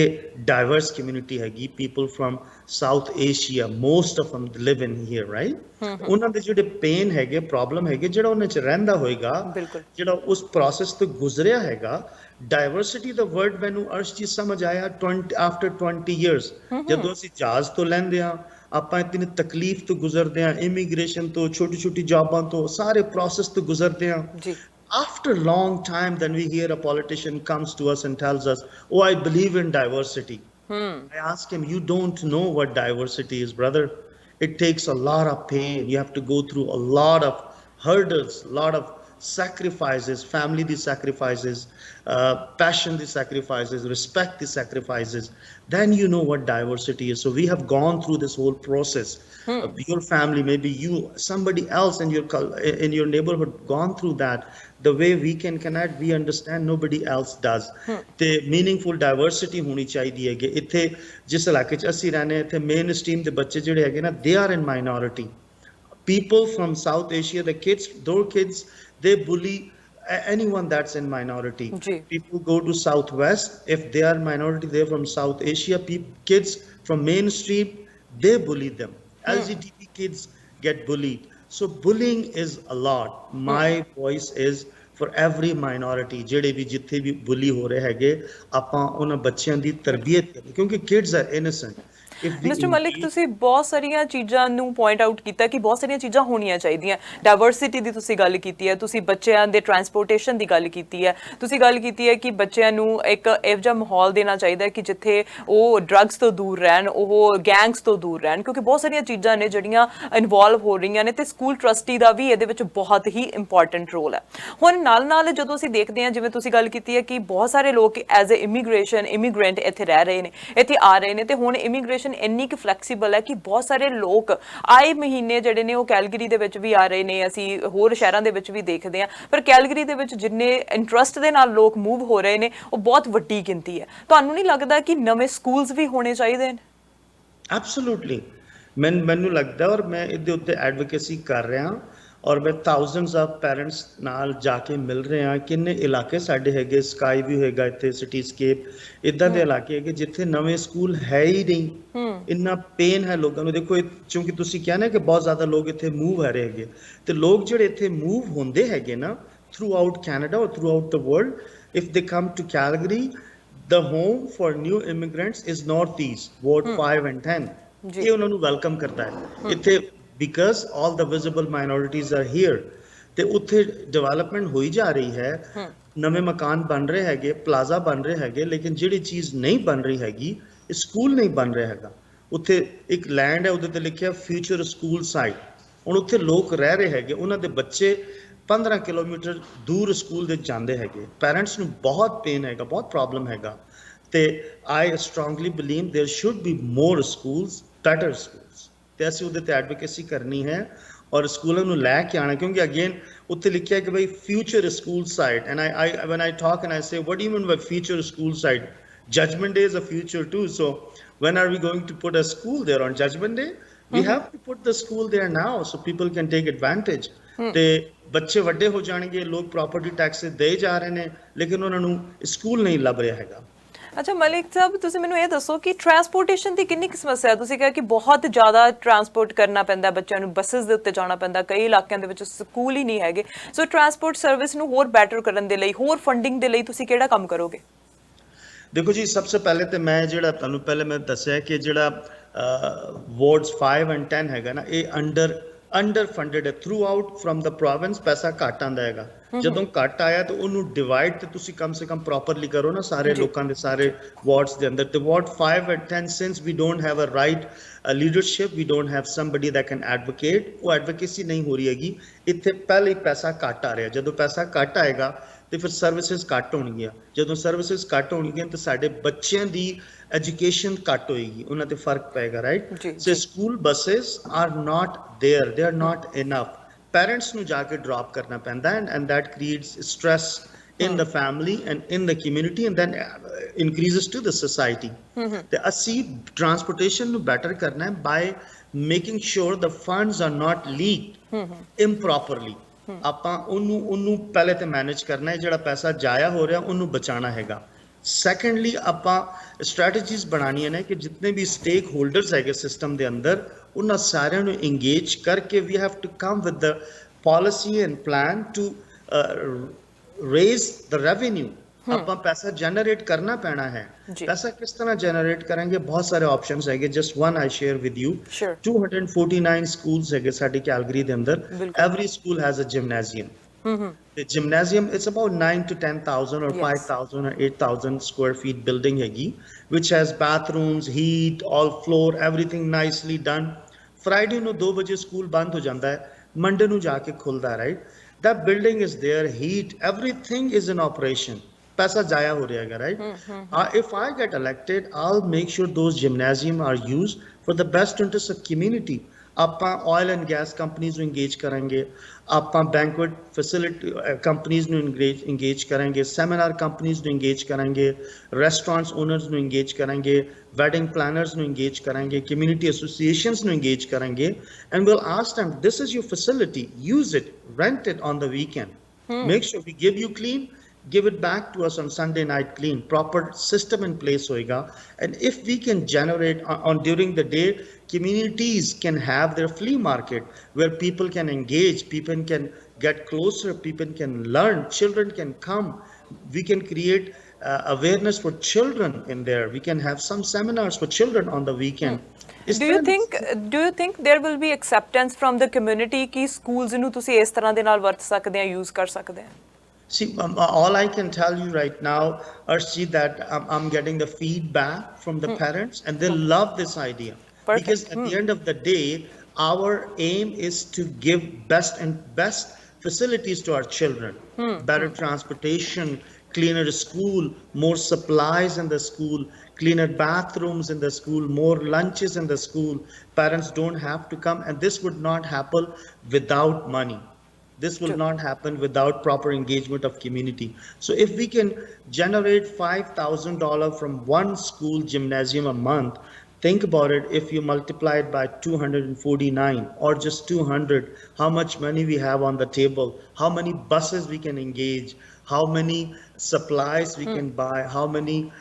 diverse community ਹੈਗੀ, people from South Asia, most of them live in here, right? ਉਹਨਾਂ ਦੇ ਜਿਹੜੇ pain ਹੈਗੇ, problem ਹੈਗੇ, ਜਿਹੜਾ ਉਹਨਾਂ 'ਚ ਰਹਿੰਦਾ ਹੋਏਗਾ, ਜਿਹੜਾ ਉਸ process ਤੋਂ ਗੁਜ਼ਰਿਆ ਹੈਗਾ, diversity the word ਮੈਨੂੰ ਅਰਸ਼ ਜੀ ਸਮਝ ਆਇਆ after 20 years, ਜਦੋਂ ਅਸੀਂ ਜਹਾਜ਼ ਤੋਂ ਲੈਂਦੇ ਹਾਂ, ਆਪਾਂ ਇਤਨੀ ਤਕਲੀਫ ਤੋਂ ਗੁਜ਼ਰਦੇ ਹਾਂ, ਇਮੀਗ੍ਰੇਸ਼ਨ ਤੋਂ, ਛੋਟੀ ਛੋਟੀ ਜੌਬਾਂ ਤੋਂ, ਸਾਰੇ ਪ੍ਰੋਸੈਸ ਤੋਂ ਗੁਜ਼ਰਦੇ ਹਾਂ। After a long time, then we hear a politician comes to us and tells us, oh, I believe in diversity. I ask him, you don't know what diversity is, brother. It takes a lot of pain. You have to go through a lot of hurdles, a lot of sacrifices, family the sacrifices, passion the sacrifices, respect the sacrifices. Then you know what diversity is. So we have gone through this whole process. Your family, maybe you, somebody else in your neighborhood gone through that. The way we can connect, we understand, nobody else does. ਤੇ meaningful diversity ਹੋਣੀ ਚਾਹੀਦੀ ਹੈਗੀ। ਇੱਥੇ ਜਿਸ ਇਲਾਕੇ 'ਚ ਅਸੀਂ ਰਹਿੰਦੇ, ਇੱਥੇ ਮੇਨ ਸਟ੍ਰੀਮ ਦੇ ਬੱਚੇ ਜਿਹੜੇ ਹੈਗੇ ਨਾ, they are in minority. People from South Asia, the kids, those kids, they bully anyone that's in minority. People go to Southwest, if they are minority, they're from South Asia, kids from mainstream, they bully them. LGBT kids get bullied. So bullying is a lot. My voice is for every minority, ਜਿਹੜੇ ਵੀ ਜਿੱਥੇ ਵੀ bully ਹੋ ਰਹੇ ਹੈਗੇ, ਆਪਾਂ ਉਹਨਾਂ ਬੱਚਿਆਂ ਦੀ ਤਰਬੀਅਤ ਕਰੀਏ, ਕਿਉਂਕਿ kids are innocent. Mister Malik, ਤੁਸੀਂ ਬਹੁਤ ਸਾਰੀਆਂ ਚੀਜ਼ਾਂ ਨੂੰ ਪੁਆਇੰਟ ਆਊਟ ਕੀਤਾ ਕਿ ਬਹੁਤ ਸਾਰੀਆਂ ਚੀਜ਼ਾਂ ਹੋਣੀਆਂ ਚਾਹੀਦੀਆਂ। ਡਾਇਵਰਸਿਟੀ ਦੀ ਤੁਸੀਂ ਗੱਲ ਕੀਤੀ ਹੈ, ਤੁਸੀਂ ਬੱਚਿਆਂ ਦੇ ਟਰਾਂਸਪੋਰਟੇਸ਼ਨ ਦੀ ਗੱਲ ਕੀਤੀ ਹੈ, ਤੁਸੀਂ ਗੱਲ ਕੀਤੀ ਹੈ ਕਿ ਬੱਚਿਆਂ ਨੂੰ ਇੱਕ ਇਹੋ ਜਿਹਾ ਮਾਹੌਲ ਦੇਣਾ ਚਾਹੀਦਾ ਕਿ ਜਿੱਥੇ ਉਹ ਡਰੱਗਸ ਤੋਂ ਦੂਰ ਰਹਿਣ, ਉਹ ਗੈਂਗਸ ਤੋਂ ਦੂਰ ਰਹਿਣ, ਕਿਉਂਕਿ ਬਹੁਤ ਸਾਰੀਆਂ ਚੀਜ਼ਾਂ ਨੇ ਜਿਹੜੀਆਂ ਇਨਵੋਲਵ ਹੋ ਰਹੀਆਂ ਨੇ, ਤੇ ਸਕੂਲ ਟਰਸਟੀ ਦਾ ਵੀ ਇਹਦੇ ਵਿੱਚ ਬਹੁਤ ਹੀ ਇੰਪੋਰਟੈਂਟ ਰੋਲ ਹੈ। ਹੁਣ ਨਾਲ ਜਦੋਂ ਅਸੀਂ ਦੇਖਦੇ ਹਾਂ, ਜਿਵੇਂ ਤੁਸੀਂ ਗੱਲ ਕੀਤੀ ਹੈ ਕਿ ਬਹੁਤ ਸਾਰੇ ਲੋਕ ਐਜ਼ ਏ ਇਮੀਗ੍ਰੈਂਟ ਇੱਥੇ ਰਹਿ ਰਹੇ ਨੇ, ਇੱਥੇ ਆ ਰਹੇ ਨੇ, ਤੇ ਹੁਣ ਇਮੀਗ੍ਰੇਸ਼ਨ ਇੰਨੀ ਕੁ ਫਲੈਕਸੀਬਲ ਹੈ ਕਿ ਬਹੁਤ ਸਾਰੇ ਲੋਕ ਆਏ ਮਹੀਨੇ ਜਿਹੜੇ ਨੇ ਉਹ ਕੈਲਗਰੀ ਦੇ ਵਿੱਚ ਵੀ ਆ ਰਹੇ ਨੇ, ਅਸੀਂ ਹੋਰ ਸ਼ਹਿਰਾਂ ਦੇ ਵਿੱਚ ਵੀ ਦੇਖਦੇ ਹਾਂ, ਪਰ ਕੈਲਗਰੀ ਦੇ ਵਿੱਚ ਜਿੰਨੇ ਇੰਟਰਸਟ ਦੇ ਨਾਲ ਲੋਕ ਮੂਵ ਹੋ ਰਹੇ ਨੇ ਉਹ ਬਹੁਤ ਵੱਡੀ ਗਿਣਤੀ ਹੈ। ਤੁਹਾਨੂੰ ਨਹੀਂ ਲੱਗਦਾ ਕਿ ਨਵੇਂ ਸਕੂਲਸ ਵੀ ਹੋਣੇ ਚਾਹੀਦੇ ਨੇ? ਐਬਸੋਲੂਟਲੀ, ਮੈਨੂੰ ਲੱਗਦਾ, ਔਰ ਮੈਂ ਇਹਦੇ ਉੱਤੇ ਐਡਵੋਕੇਸੀ ਕਰ ਰਿਹਾ, ਔਰ ਮੈਂ thousands of parents ਨਾਲ ਜਾ ਕੇ ਮਿਲ ਰਹੇ ਹਾਂ। ਕਿੰਨੇ ਇਲਾਕੇ ਸਾਡੇ ਹੈਗੇ, ਸਕਾਈ ਵਿਊ ਹੈਗਾ ਇੱਥੇ, ਸਿਟੀਸਕੇਪ, ਇੱਦਾਂ ਦੇ ਇਲਾਕੇ ਹੈਗੇ ਜਿੱਥੇ ਨਵੇਂ ਸਕੂਲ ਹੈ ਹੀ ਨਹੀਂ। ਇੰਨਾ ਪੇਨ ਹੈ ਲੋਕਾਂ ਨੂੰ। ਦੇਖੋ, ਕਿਉਂਕਿ ਤੁਸੀਂ ਕਿਹਾ ਨਾ ਕਿ ਬਹੁਤ ਜ਼ਿਆਦਾ ਲੋਕ ਇੱਥੇ ਮੂਵ ਹੋ ਰਹੇ ਹੈਗੇ, ਤੇ ਲੋਕ ਜਿਹੜੇ ਇੱਥੇ ਮੂਵ ਹੁੰਦੇ ਹੈਗੇ ਨਾ throughout Canada or throughout the world, if they come to Calgary, the home for new immigrants is Northeast, Ward 5 and 10. ਜੀ ਇਹ ਉਹਨਾਂ ਨੂੰ ਵੈਲਕਮ ਕਰਦਾ ਹੈ ਇੱਥੇ because all the visible minorities are here ਤੇ ਉੱਥੇ ਡਿਵੈਲਪਮੈਂਟ ਹੋਈ ਜਾ ਰਹੀ ਹੈ ਨਵੇਂ ਮਕਾਨ ਬਣ ਰਹੇ ਹੈਗੇ ਪਲਾਜ਼ਾ ਬਣ ਰਹੇ ਹੈਗੇ ਲੇਕਿਨ ਜਿਹੜੀ ਚੀਜ਼ ਨਹੀਂ ਬਣ ਰਹੀ ਹੈਗੀ ਇਹ ਸਕੂਲ ਨਹੀਂ ਬਣ ਰਿਹਾ ਹੈਗਾ ਉੱਥੇ ਇੱਕ ਲੈਂਡ ਹੈ ਉਹਦੇ ਤੇ ਲਿਖਿਆ ਫਿਊਚਰ ਸਕੂਲ ਸਾਈਟ ਹੁਣ ਉੱਥੇ ਲੋਕ ਰਹਿ ਰਹੇ ਹੈਗੇ ਉਹਨਾਂ ਦੇ ਬੱਚੇ 15 ਕਿਲੋਮੀਟਰ ਦੂਰ ਸਕੂਲ ਦੇ ਜਾਂਦੇ ਹੈਗੇ ਪੈਰੈਂਟਸ ਨੂੰ ਬਹੁਤ ਪੇਨ ਹੈਗਾ ਬਹੁਤ ਪ੍ਰੋਬਲਮ ਹੈਗਾ ਤੇ I strongly believe there should be more schools better schools ਤੇ ਅਸੀਂ ਉਹਦੇ ਤੇ ਐਡਵੋਕੇਸੀ ਕਰਨੀ ਹੈ ਔਰ ਸਕੂਲਾਂ ਨੂੰ ਲੈ ਕੇ ਆਣਾ ਕਿਉਂਕਿ ਅਗੇਨ ਉੱਥੇ ਲਿਖਿਆ ਕਿ ਬਈ future school site and I when I talk and I say what do you mean by future school site judgment day is a future too so when are we going to put a school there on judgment day we have to put the school there now so people can take advantage ਤੇ ਬੱਚੇ ਵੱਡੇ ਹੋ ਜਾਣਗੇ ਲੋਕ ਪ੍ਰਾਪਰਟੀ ਟੈਕਸ ਦੇ ਜਾ ਰਹੇ ਨੇ ਲੇਕਿਨ ਉਹਨਾਂ ਨੂੰ ਸਕੂਲ ਨਹੀਂ ਲੱਭ ਰਿਹਾ ਹੈਗਾ ਅੱਛਾ ਮਲਿਕ ਸਾਹਿਬ ਤੁਸੀਂ ਮੈਨੂੰ ਇਹ ਦੱਸੋ ਕਿ ਟਰਾਂਸਪੋਰਟੇਸ਼ਨ ਦੀ ਕਿੰਨੀ ਕੁ ਸਮੱਸਿਆ ਹੈ ਤੁਸੀਂ ਕਿਹਾ ਕਿ ਬਹੁਤ ਜ਼ਿਆਦਾ ਟਰਾਂਸਪੋਰਟ ਕਰਨਾ ਪੈਂਦਾ ਬੱਚਿਆਂ ਨੂੰ ਬੱਸਸ ਦੇ ਉੱਤੇ ਜਾਣਾ ਪੈਂਦਾ ਕਈ ਇਲਾਕਿਆਂ ਦੇ ਵਿੱਚ ਸਕੂਲ ਹੀ ਨਹੀਂ ਹੈਗੇ ਸੋ ਟਰਾਂਸਪੋਰਟ ਸਰਵਿਸ ਨੂੰ ਹੋਰ ਬੈਟਰ ਕਰਨ ਦੇ ਲਈ ਹੋਰ ਫੰਡਿੰਗ ਦੇ ਲਈ ਤੁਸੀਂ ਕਿਹੜਾ ਕੰਮ ਕਰੋਗੇ ਦੇਖੋ ਜੀ ਸਭ ਤੋਂ ਪਹਿਲੇ ਤੇ ਮੈਂ ਜਿਹੜਾ ਤੁਹਾਨੂੰ ਪਹਿਲੇ ਮੈਂ ਦੱਸਿਆ ਕਿ ਜਿਹੜਾ ਵਾਰਡਸ 5 ਐਂਡ 10 ਹੈਗਾ ਨਾ ਇਹ ਅੰਡਰ ਫੰਡਡ ਹੈ ਥਰੂ ਆਊਟ ਫਰਮ ਦਾ ਪ੍ਰੋਵਿੰਸ ਪੈਸਾ ਘੱਟ ਆਂਦਾ ਹੈਗਾ ਜਦੋਂ ਘੱਟ ਆਇਆ ਤਾਂ ਉਹਨੂੰ ਡਿਵਾਈਡ ਤੇ ਤੁਸੀਂ ਕਮ ਸੇ ਕਮ ਪ੍ਰੋਪਰਲੀ ਕਰੋ ਨਾ ਸਾਰੇ ਲੋਕਾਂ ਦੇ ਸਾਰੇ ਵਾਰਡਸ ਦੇ ਅੰਦਰ ਤੇ ward 5 and 10 since we don't have a right leadership we don't have somebody that can advocate ਉਹ ਐਡਵੋਕੇਸੀ ਨਹੀਂ ਹੋ ਰਹੀ ਹੈਗੀ ਇੱਥੇ ਪਹਿਲੇ ਹੀ ਪੈਸਾ ਘੱਟ ਆ ਰਿਹਾ ਜਦੋਂ ਪੈਸਾ ਘੱਟ ਆਏਗਾ ਤੇ ਫਿਰ ਸਰਵਿਸਿਜ਼ ਘੱਟ ਹੋਣਗੀਆਂ ਜਦੋਂ ਸਰਵਿਸਿਜ਼ ਘੱਟ ਹੋਣਗੀਆਂ ਤਾਂ ਸਾਡੇ ਬੱਚਿਆਂ ਦੀ ਐਜੂਕੇਸ਼ਨ ਘੱਟ ਹੋਏਗੀ ਉਹਨਾਂ ਤੇ ਫਰਕ ਪਏਗਾ right so school buses are not there they are not enough parents ਨੂੰ ਜਾ ਕੇ ਡ੍ਰੌਪ ਕਰਨਾ ਪੈਂਦਾ and that creates stress in the family and in the community and then increases to the society ਤੇ ਅਸੀਂ transportation ਨੂੰ better ਕਰਨਾ ਹੈ by making sure the funds are not leaked improperly ਆਪਾਂ ਉਹਨੂੰ ਪਹਿਲੇ ਤੇ ਮੈਨੇਜ ਕਰਨਾ ਹੈ ਜਿਹੜਾ ਪੈਸਾ ਜਾਇਆ ਹੋ ਰਿਹਾ ਉਹਨੂੰ ਬਚਾਉਣਾ ਹੈਗਾ ਸੈਕੰਡਲੀ ਆਪਾਂ ਸਟ੍ਰੈਟਜੀਜ਼ ਬਣਾਉਣੀਆਂ ਨੇ ਕਿ ਜਿੰਨੇ ਵੀ ਸਟੇਕ ਹੋਲਡਰਸ ਹੈਗੇ ਸਿਸਟਮ ਦੇ ਅੰਦਰ ਉਹਨਾਂ ਸਾਰਿਆਂ ਨੂੰ ਇੰਗੇਜ ਕਰਕੇ we have to come with the policy and plan to raise the revenue ਆਪਾਂ ਪੈਸਾ ਜਨਰੇਟ ਕਰਨਾ ਪੈਣਾ ਹੈ ਪੈਸਾ ਕਿਸ ਤਰ੍ਹਾਂ ਜਨਰੇਟ ਕਰਾਂਗੇ ਬਹੁਤ ਸਾਰੇ ਆਪਸ਼ਨਸ ਹੈਗੇ just one I share with you 249 schools ਹੈਗੇ ਸਾਡੀ ਕੈਲਗਰੀ ਦੇ ਅੰਦਰ every school has a gymnasium The gymnasium, it's about 9 to 10,000 or 5,000 or 8,000 square feet building hegi, which has bathrooms, heat, all floor, everything nicely done. Friday no 2 baje school band ho janda hai, Monday nu jaake khulda hai, right? That building is there, heat, everything is in operation. Paisa jaya ho raha hai, right? If I get elected, I'll make sure those gymnasium are used for the best interest of community. ਆਪਾਂ ਆਇਲ ਐਂਡ ਗੈਸ ਕੰਪਨੀਜ਼ ਨੂੰ ਇੰਗੇਜ ਕਰਾਂਗੇ ਆਪਾਂ ਬੈਂਕੁਏਟ ਫੈਸਿਲਿਟੀ ਕੰਪਨੀਜ਼ ਨੂੰ ਇੰਗੇਜ ਕਰਾਂਗੇ ਸੈਮੀਨਾਰ ਕੰਪਨੀਜ਼ ਨੂੰ ਇੰਗੇਜ ਕਰਾਂਗੇ ਰੈਸਟੋਰੈਂਟਸ ਓਨਰਸ ਨੂੰ ਇੰਗੇਜ ਕਰਾਂਗੇ ਵੈਡਿੰਗ ਪਲਾਨਰਸ ਨੂੰ ਇੰਗੇਜ ਕਰਾਂਗੇ ਕਮਿਊਨਿਟੀ ਐਸੋਸੀਏਸ਼ਨਸ ਨੂੰ ਇੰਗੇਜ ਕਰਾਂਗੇ and will ask them this is your facility use it rent it on the weekend make sure we give you clean give it back to us on Sunday night clean proper system in place hoega and if we can generate on during the day communities can have their flea market where people can engage people can get closer people can learn children can come we can create awareness for children in there we can have some seminars for children on the weekend do you think there will be acceptance from the community ki schools nu tusi is tarah de naal vart sakde ha use kar sakde ha See, all I can tell you right now, Arshji, that I'm getting the feedback from the parents and they love this idea. Perfect. Because at the end of the day, our aim is to give best facilities to our children. Better transportation, cleaner school, more supplies in the school, cleaner bathrooms in the school, more lunches in the school. Parents don't have to come and this would not happen without money. This will not happen without proper engagement of community. So if we can generate $5,000 from one school gymnasium a month, think about it, if you multiply it by 249 or just 200, how much money we have on the table, how many buses we can engage, how many supplies we can buy, how many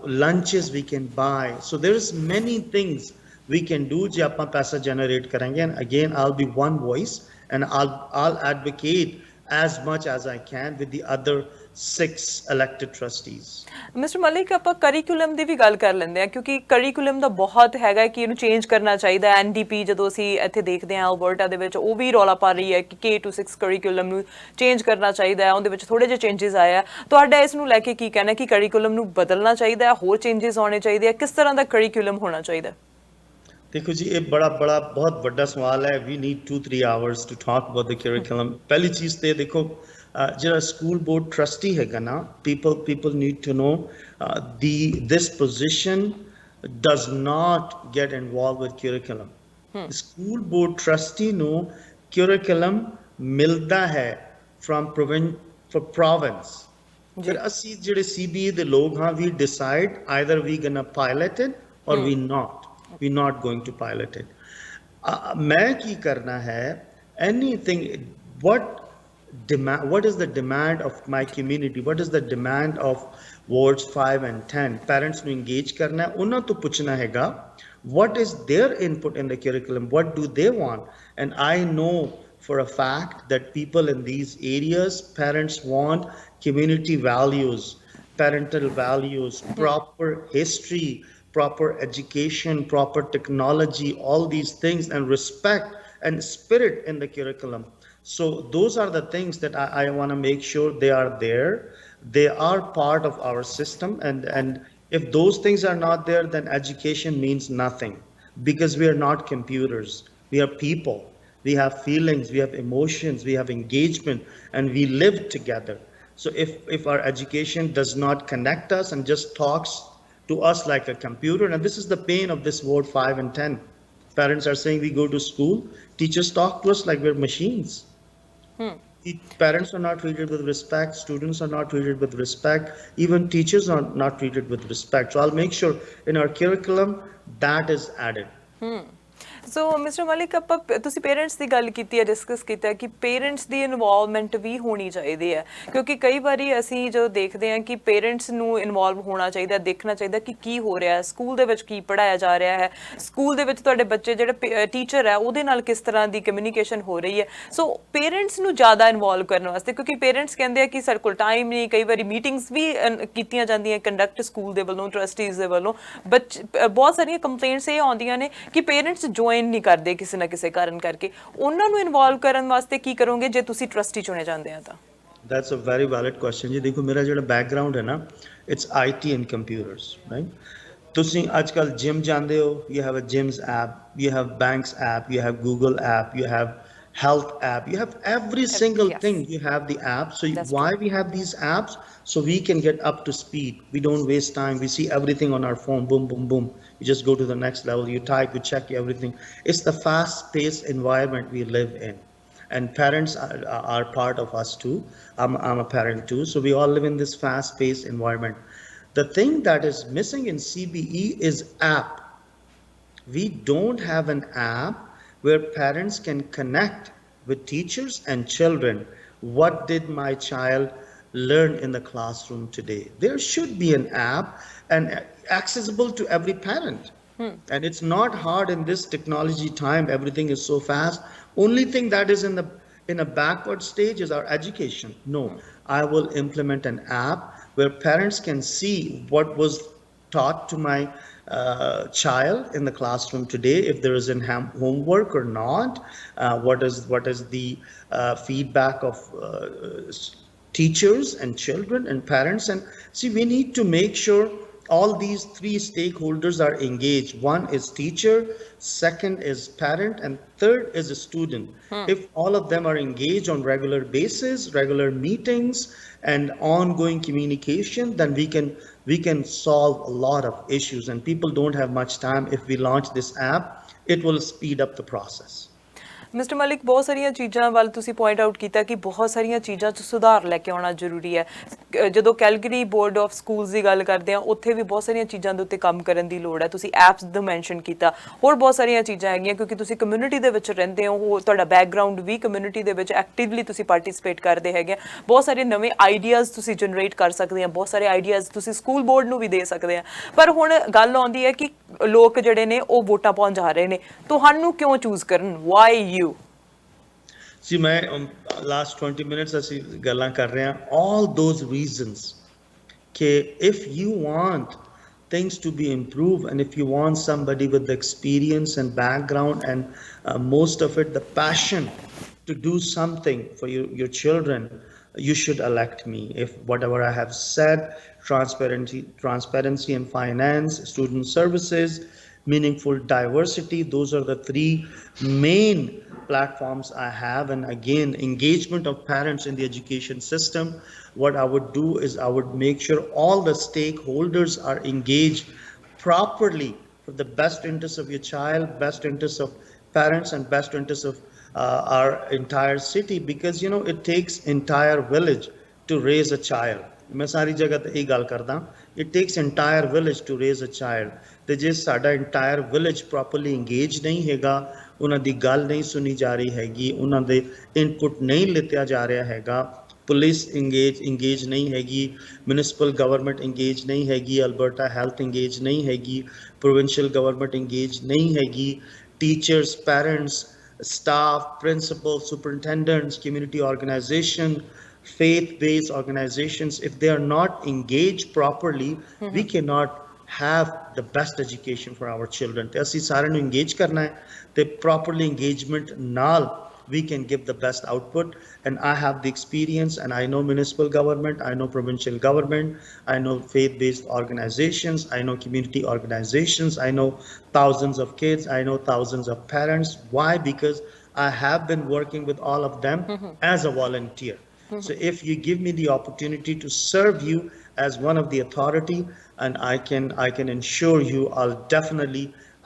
lunches we can buy. So there's many things we can do je apan paisa generate karenge and again I'll be one voice and I'll advocate as much as I can with the other 6 elected trustees. Mister Malik ਆਪਾਂ ਕਰਿਕੂਲਮ ਦੀ ਵੀ ਗੱਲ ਕਰ ਲੈਂਦੇ ਆ ਕਿਉਂਕਿ ਕਰਿਕੂਲਮ ਦਾ ਬਹੁਤ ਹੈਗਾ ਕਿ ਇਹਨੂੰ ਚੇਂਜ ਕਰਨਾ ਚਾਹੀਦਾ ਐਨਡੀਪੀ ਜਦੋਂ ਅਸੀਂ ਇੱਥੇ ਦੇਖਦੇ ਹਾਂ ਅਲਬਰਟਾ ਦੇ ਵਿੱਚ ਉਹ ਵੀ ਰੌਲਾ ਪਾ ਰਹੀ ਹੈ ਕਿ K to 6 ਕਰਿਕੂਲਮ ਨੂੰ ਚੇਂਜ ਕਰਨਾ ਚਾਹੀਦਾ ਹੈ ਉਹਦੇ ਵਿੱਚ ਥੋੜੇ ਜਿਹੇ ਚੇਂਜਸ ਆਏ ਆ ਤੁਹਾਡਾ ਇਸ ਨੂੰ ਲੈ ਕੇ ਕੀ ਕਹਿਣਾ ਕਿ ਕਰਿਕੂਲਮ ਨੂੰ ਬਦਲਣਾ ਚਾਹੀਦਾ ਹੈ ਹੋਰ ਚੇਂਜਸ ਆਉਣੇ ਚਾਹੀਦੇ ਆ ਕਿਸ ਤਰ੍ਹਾਂ ਦਾ ਕਰਿਕੂਲਮ ਹੋਣਾ ਚਾਹੀਦਾ देखो जी ये बहुत बड़ा सवाल है we need 2-3 hours to talk about the curriculum पहली चीज ते देखो ਜਿਹੜਾ ਸਕੂਲ ਬੋਰਡ ਟਰਸਟੀ ਹੈਗਾ ਨਾ people need to know this position does not get involved with curriculum school board trustee ਨੂੰ curriculum ਮਿਲਦਾ ਹੈ from province ਫਿਰ ਅਸੀਂ ਜਿਹੜੇ CBE ਦੇ ਲੋਕ ਹਾਂ we decide either we gonna pilot it or we're not going to pilot it मैं की करना है anything what is the demand of my community what is the demand of wards 5 and 10 parents ਨੂੰ engage ਕਰਨਾ ਹੈ ਉਹਨਾਂ ਤੋਂ ਪੁੱਛਣਾ ਹੈਗਾ what is their input in the curriculum what do they want and I know for a fact that people in these areas parents want community values parental values proper history proper education, proper technology, all these things, and respect and spirit in the curriculum. So those are the things that I want to make sure they are there. They are part of our system, and if those things are not there, then education means nothing because we are not computers. We are people. We have feelings, we have emotions, we have engagement, and we live together. So if our education does not connect us and just talks to us like a computer, and this is the pain of this ward 5 and 10 parents are saying we go to school teachers talk to us like we're machines parents are not treated with respect students are not treated with respect even teachers are not treated with respect so I'll make sure in our curriculum that is added so mister Malik ਆਪਾਂ ਤੁਸੀਂ ਪੇਰੈਂਟਸ ਦੀ ਗੱਲ ਕੀਤੀ ਹੈ ਡਿਸਕਸ ਕੀਤਾ ਕਿ ਪੇਰੈਂਟਸ ਦੀ ਇਨਵੋਲਵਮੈਂਟ ਵੀ ਹੋਣੀ ਚਾਹੀਦੀ ਹੈ ਕਿਉਂਕਿ ਕਈ ਵਾਰੀ ਅਸੀਂ ਜਦੋਂ ਦੇਖਦੇ ਹਾਂ ਕਿ ਪੇਰੈਂਟਸ ਨੂੰ ਇਨਵੋਲਵ ਹੋਣਾ ਚਾਹੀਦਾ ਦੇਖਣਾ ਚਾਹੀਦਾ ਕਿ ਕੀ ਹੋ ਰਿਹਾ ਹੈ ਸਕੂਲ ਦੇ ਵਿੱਚ ਕੀ ਪੜ੍ਹਾਇਆ ਜਾ ਰਿਹਾ ਹੈ ਸਕੂਲ ਦੇ ਵਿੱਚ ਤੁਹਾਡੇ ਬੱਚੇ ਜਿਹੜੇ ਟੀਚਰ ਹੈ ਉਹਦੇ ਨਾਲ ਕਿਸ ਤਰ੍ਹਾਂ ਦੀ ਕਮਿਊਨੀਕੇਸ਼ਨ ਹੋ ਰਹੀ ਹੈ ਸੋ ਪੇਰੈਂਟਸ ਨੂੰ ਜ਼ਿਆਦਾ ਇਨਵੋਲਵ ਕਰਨ ਵਾਸਤੇ ਕਿਉਂਕਿ ਪੇਰੈਂਟਸ ਕਹਿੰਦੇ ਆ ਕਿ ਸਾਡੇ ਕੋਲ ਟਾਈਮ ਨਹੀਂ ਕਈ ਵਾਰੀ ਮੀਟਿੰਗਸ ਵੀ ਕੀਤੀਆਂ ਜਾਂਦੀਆਂ ਕੰਡਕਟ ਸਕੂਲ ਦੇ ਵੱਲੋਂ ਟਰਸਟੀਜ਼ ਦੇ ਵੱਲੋਂ ਬਹੁਤ ਸਾਰੀਆਂ ਕੰਪਲੇਂਟਸ ਇਹ ਆਉਂਦੀਆਂ ਨੇ ਕਿ ਪੇਰੈਂਟਸ ਜੁਆਇਨ ਨਹੀਂ ਕਰਦੇ ਕਿਸੇ ਨਾ ਕਿਸੇ ਕਾਰਨ ਕਰਕੇ ਉਹਨਾਂ ਨੂੰ ਇਨਵੋਲਵ ਕਰਨ ਵਾਸਤੇ ਕੀ ਕਰੋਗੇ ਜੇ ਤੁਸੀਂ ਟਰਸਟੀ ਚੁਣੇ ਜਾਂਦੇ ਆ ਤਾਂ That's a very valid question ਜੀ ਦੇਖੋ ਮੇਰਾ ਜਿਹੜਾ ਬੈਕਗ੍ਰਾਉਂਡ ਹੈ ਨਾ it's IT and computers right ਤੁਸੀਂ ਅੱਜਕੱਲ ਜਿਮ ਜਾਂਦੇ ਹੋ you have a gyms app you have banks app you have Google app you have health app you have every single thing you have the app so why we have these apps so we can get up to speed we don't waste time we see everything on our phone boom boom boom you just go to the next level you type you check everything it's the fast paced environment we live in and parents are part of us too I'm a parent too so we all live in this fast paced environment the thing that is missing in CBE is app we don't have an app where parents can connect with teachers and children what did my child learn in the classroom today there should be an app and accessible to every parent and it's not hard in this technology time everything is so fast only thing that is in a backward stage is our education no I will implement an app where parents can see what was taught to my child in the classroom today if there is an homework or not what is the feedback of teachers and children and parents and see we need to make sure all these three stakeholders are engaged one is teacher second is parent and third is a student if all of them are engaged on regular basis regular meetings and ongoing communication then we can solve a lot of issues and people don't have much time if we launch this app it will speed up the process mister Malik ਬਹੁਤ ਸਾਰੀਆਂ ਚੀਜ਼ਾਂ ਵੱਲ ਤੁਸੀਂ ਪੁਆਇੰਟ ਆਊਟ ਕੀਤਾ ਕਿ ਬਹੁਤ ਸਾਰੀਆਂ ਚੀਜ਼ਾਂ 'ਚ ਸੁਧਾਰ ਲੈ ਕੇ ਆਉਣਾ ਜ਼ਰੂਰੀ ਹੈ ਜਦੋਂ ਕੈਲਗਰੀ ਬੋਰਡ ਆਫ ਸਕੂਲਸ ਦੀ ਗੱਲ ਕਰਦੇ ਆ ਉੱਥੇ ਵੀ ਬਹੁਤ ਸਾਰੀਆਂ ਚੀਜ਼ਾਂ ਦੇ ਉੱਤੇ ਕੰਮ ਕਰਨ ਦੀ ਲੋੜ ਹੈ ਤੁਸੀਂ ਐਪਸ ਦਾ ਮੈਂਸ਼ਨ ਕੀਤਾ ਹੋਰ ਬਹੁਤ ਸਾਰੀਆਂ ਚੀਜ਼ਾਂ ਹੈਗੀਆਂ ਕਿਉਂਕਿ ਤੁਸੀਂ ਕਮਿਊਨਿਟੀ ਦੇ ਵਿੱਚ ਰਹਿੰਦੇ ਹੋ ਤੁਹਾਡਾ ਬੈਕਗਰਾਊਂਡ ਵੀ ਕਮਿਊਨਿਟੀ ਦੇ ਵਿੱਚ ਐਕਟਿਵਲੀ ਤੁਸੀਂ ਪਾਰਟਿਸਿਪੇਟ ਕਰਦੇ ਹੈਗੇ ਆ ਬਹੁਤ ਸਾਰੇ ਨਵੇਂ ਆਈਡੀਆਜ਼ ਤੁਸੀਂ ਜਨਰੇਟ ਕਰ ਸਕਦੇ ਆ ਬਹੁਤ ਸਾਰੇ ਆਈਡੀਆਜ਼ ਤੁਸੀਂ ਸਕੂਲ ਬੋਰਡ ਨੂੰ ਵੀ ਦੇ ਸਕਦੇ ਆ ਪਰ ਹੁਣ ਗੱਲ ਆਉਂਦੀ ਹੈ ਕਿ ਲੋਕ ਜਿਹੜੇ ਨੇ ਉਹ ਵੋਟਾਂ ਪਾਉਣ ਜਾ ਰਹੇ ਨੇ ਤੁਹਾਨੂੰ ਕਿਉਂ ਚੂਜ਼ ਕਰਨ why you See, my last 20 minutes ਅਸੀਂ ਗੱਲਾਂ ਕਰ ਰਹੇ ਹਾਂ, all those reasons कि if you want things to be improved and if you want somebody with the experience and background and most of it the passion to do something for your children, you should elect me. If whatever I have said, transparency and finance, student services, meaningful diversity, those are the three main platforms I have. And again, engagement of parents in the education system. What I would do is I would make sure all the stakeholders are engaged properly for the best interest of your child, best interest of parents, and best interest of our entire city, because you know it takes entire village to raise a child. ਮੈਂ ਸਾਰੀ ਜਗ੍ਹਾ ਤੇ ਇਹ ਗੱਲ ਕਰਦਾ, it takes entire village to raise a child. ਤੇ ਜੇ ਸਾਡਾ entire village properly engaged ਨਹੀਂ ਹੈਗਾ, ਉਹਨਾਂ ਦੀ ਗੱਲ ਨਹੀਂ ਸੁਣੀ ਜਾ ਰਹੀ ਹੈਗੀ, ਉਹਨਾਂ ਦੇ input ਨਹੀਂ ਲਿੱਤਾ ਜਾ ਰਿਹਾ ਹੈਗਾ, ਪੁਲਿਸ engage ਨਹੀਂ ਹੈਗੀ, municipal government engage ਨਹੀਂ ਹੈਗੀ, ਅਲਬਰਟਾ health engage ਨਹੀਂ ਹੈਗੀ, provincial government engage ਨਹੀਂ ਹੈਗੀ, teachers, parents, staff, principals, superintendents, community organization, faith-based organizations, if they are not engaged properly, we cannot have the best education for our children. ਤੇ ਅਸੀਂ ਸਾਰਿਆਂ ਨੂੰ engage ਕਰਨਾ ਹੈ, ਤੇ properly engagement ਨਾਲ we can give the best output. And I have the experience, and I know municipal government, I know provincial government, I know faith-based organizations, I know community organizations, I know thousands of kids, I know thousands of parents. Why? Because I have been working with all of them as a volunteer. So if you give me the opportunity to serve you as one of the authority, and I can ensure you, I'll definitely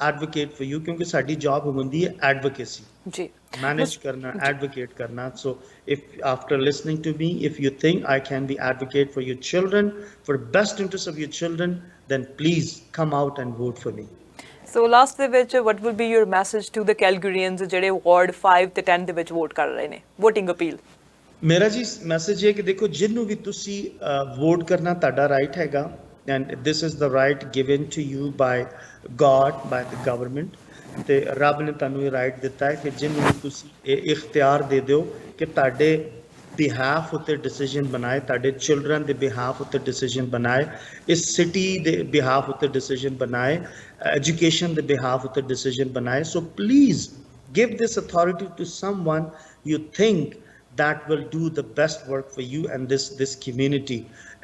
advocate for you, क्योंकि साडी job होती है advocacy, जी, manage करना, advocate करना. So if after listening to me, if you think I can be advocate for your children, for best interest of your children, then please come out and vote for me. So last ਦੇ ਵਿੱਚ what will be your message to the Calgarians ਜਿਹੜੇ ward 5 ਤੇ 10 ਦੇ ਵਿੱਚ ਵੋਟ ਕਰ ਰਹੇ ਨੇ, voting appeal? ਮੇਰਾ ਜੀ ਮੈਸੇਜ ਹੈ ਕਿ ਦੇਖੋ, ਜਿਹਨੂੰ ਵੀ ਤੁਸੀਂ ਵੋਟ ਕਰਨਾ ਤੁਹਾਡਾ ਰਾਈਟ ਹੈਗਾ, and this is the right given to you by God, by the government. ਤੇ ਰੱਬ ਨੇ ਤੁਹਾਨੂੰ ਇਹ ਰਾਈਟ ਦਿੱਤਾ ਹੈ ਕਿ ਜਿਹਨੂੰ ਵੀ ਤੁਸੀਂ ਇਹ ਇਖਤਿਆਰ ਦੇ ਦਿਓ ਕਿ ਤੁਹਾਡੇ ਬਿਹਾਫ ਉੱਤੇ ਡਿਸੀਜਨ ਬਣਾਏ, ਤੁਹਾਡੇ ਚਿਲਡਰਨ ਦੇ ਬਿਹਾਫ ਉੱਤੇ ਡਿਸੀਜਨ ਬਣਾਏ, ਇਸ ਸਿਟੀ ਦੇ ਬਿਹਾਫ ਉੱਤੇ ਡਿਸੀਜਨ ਬਣਾਏ, ਐਜੂਕੇਸ਼ਨ ਦੇ ਬਿਹਾਫ ਉੱਤੇ ਡਿਸੀਜਨ ਬਣਾਏ. So please give this authority to someone you think that will do the best work for you and this community,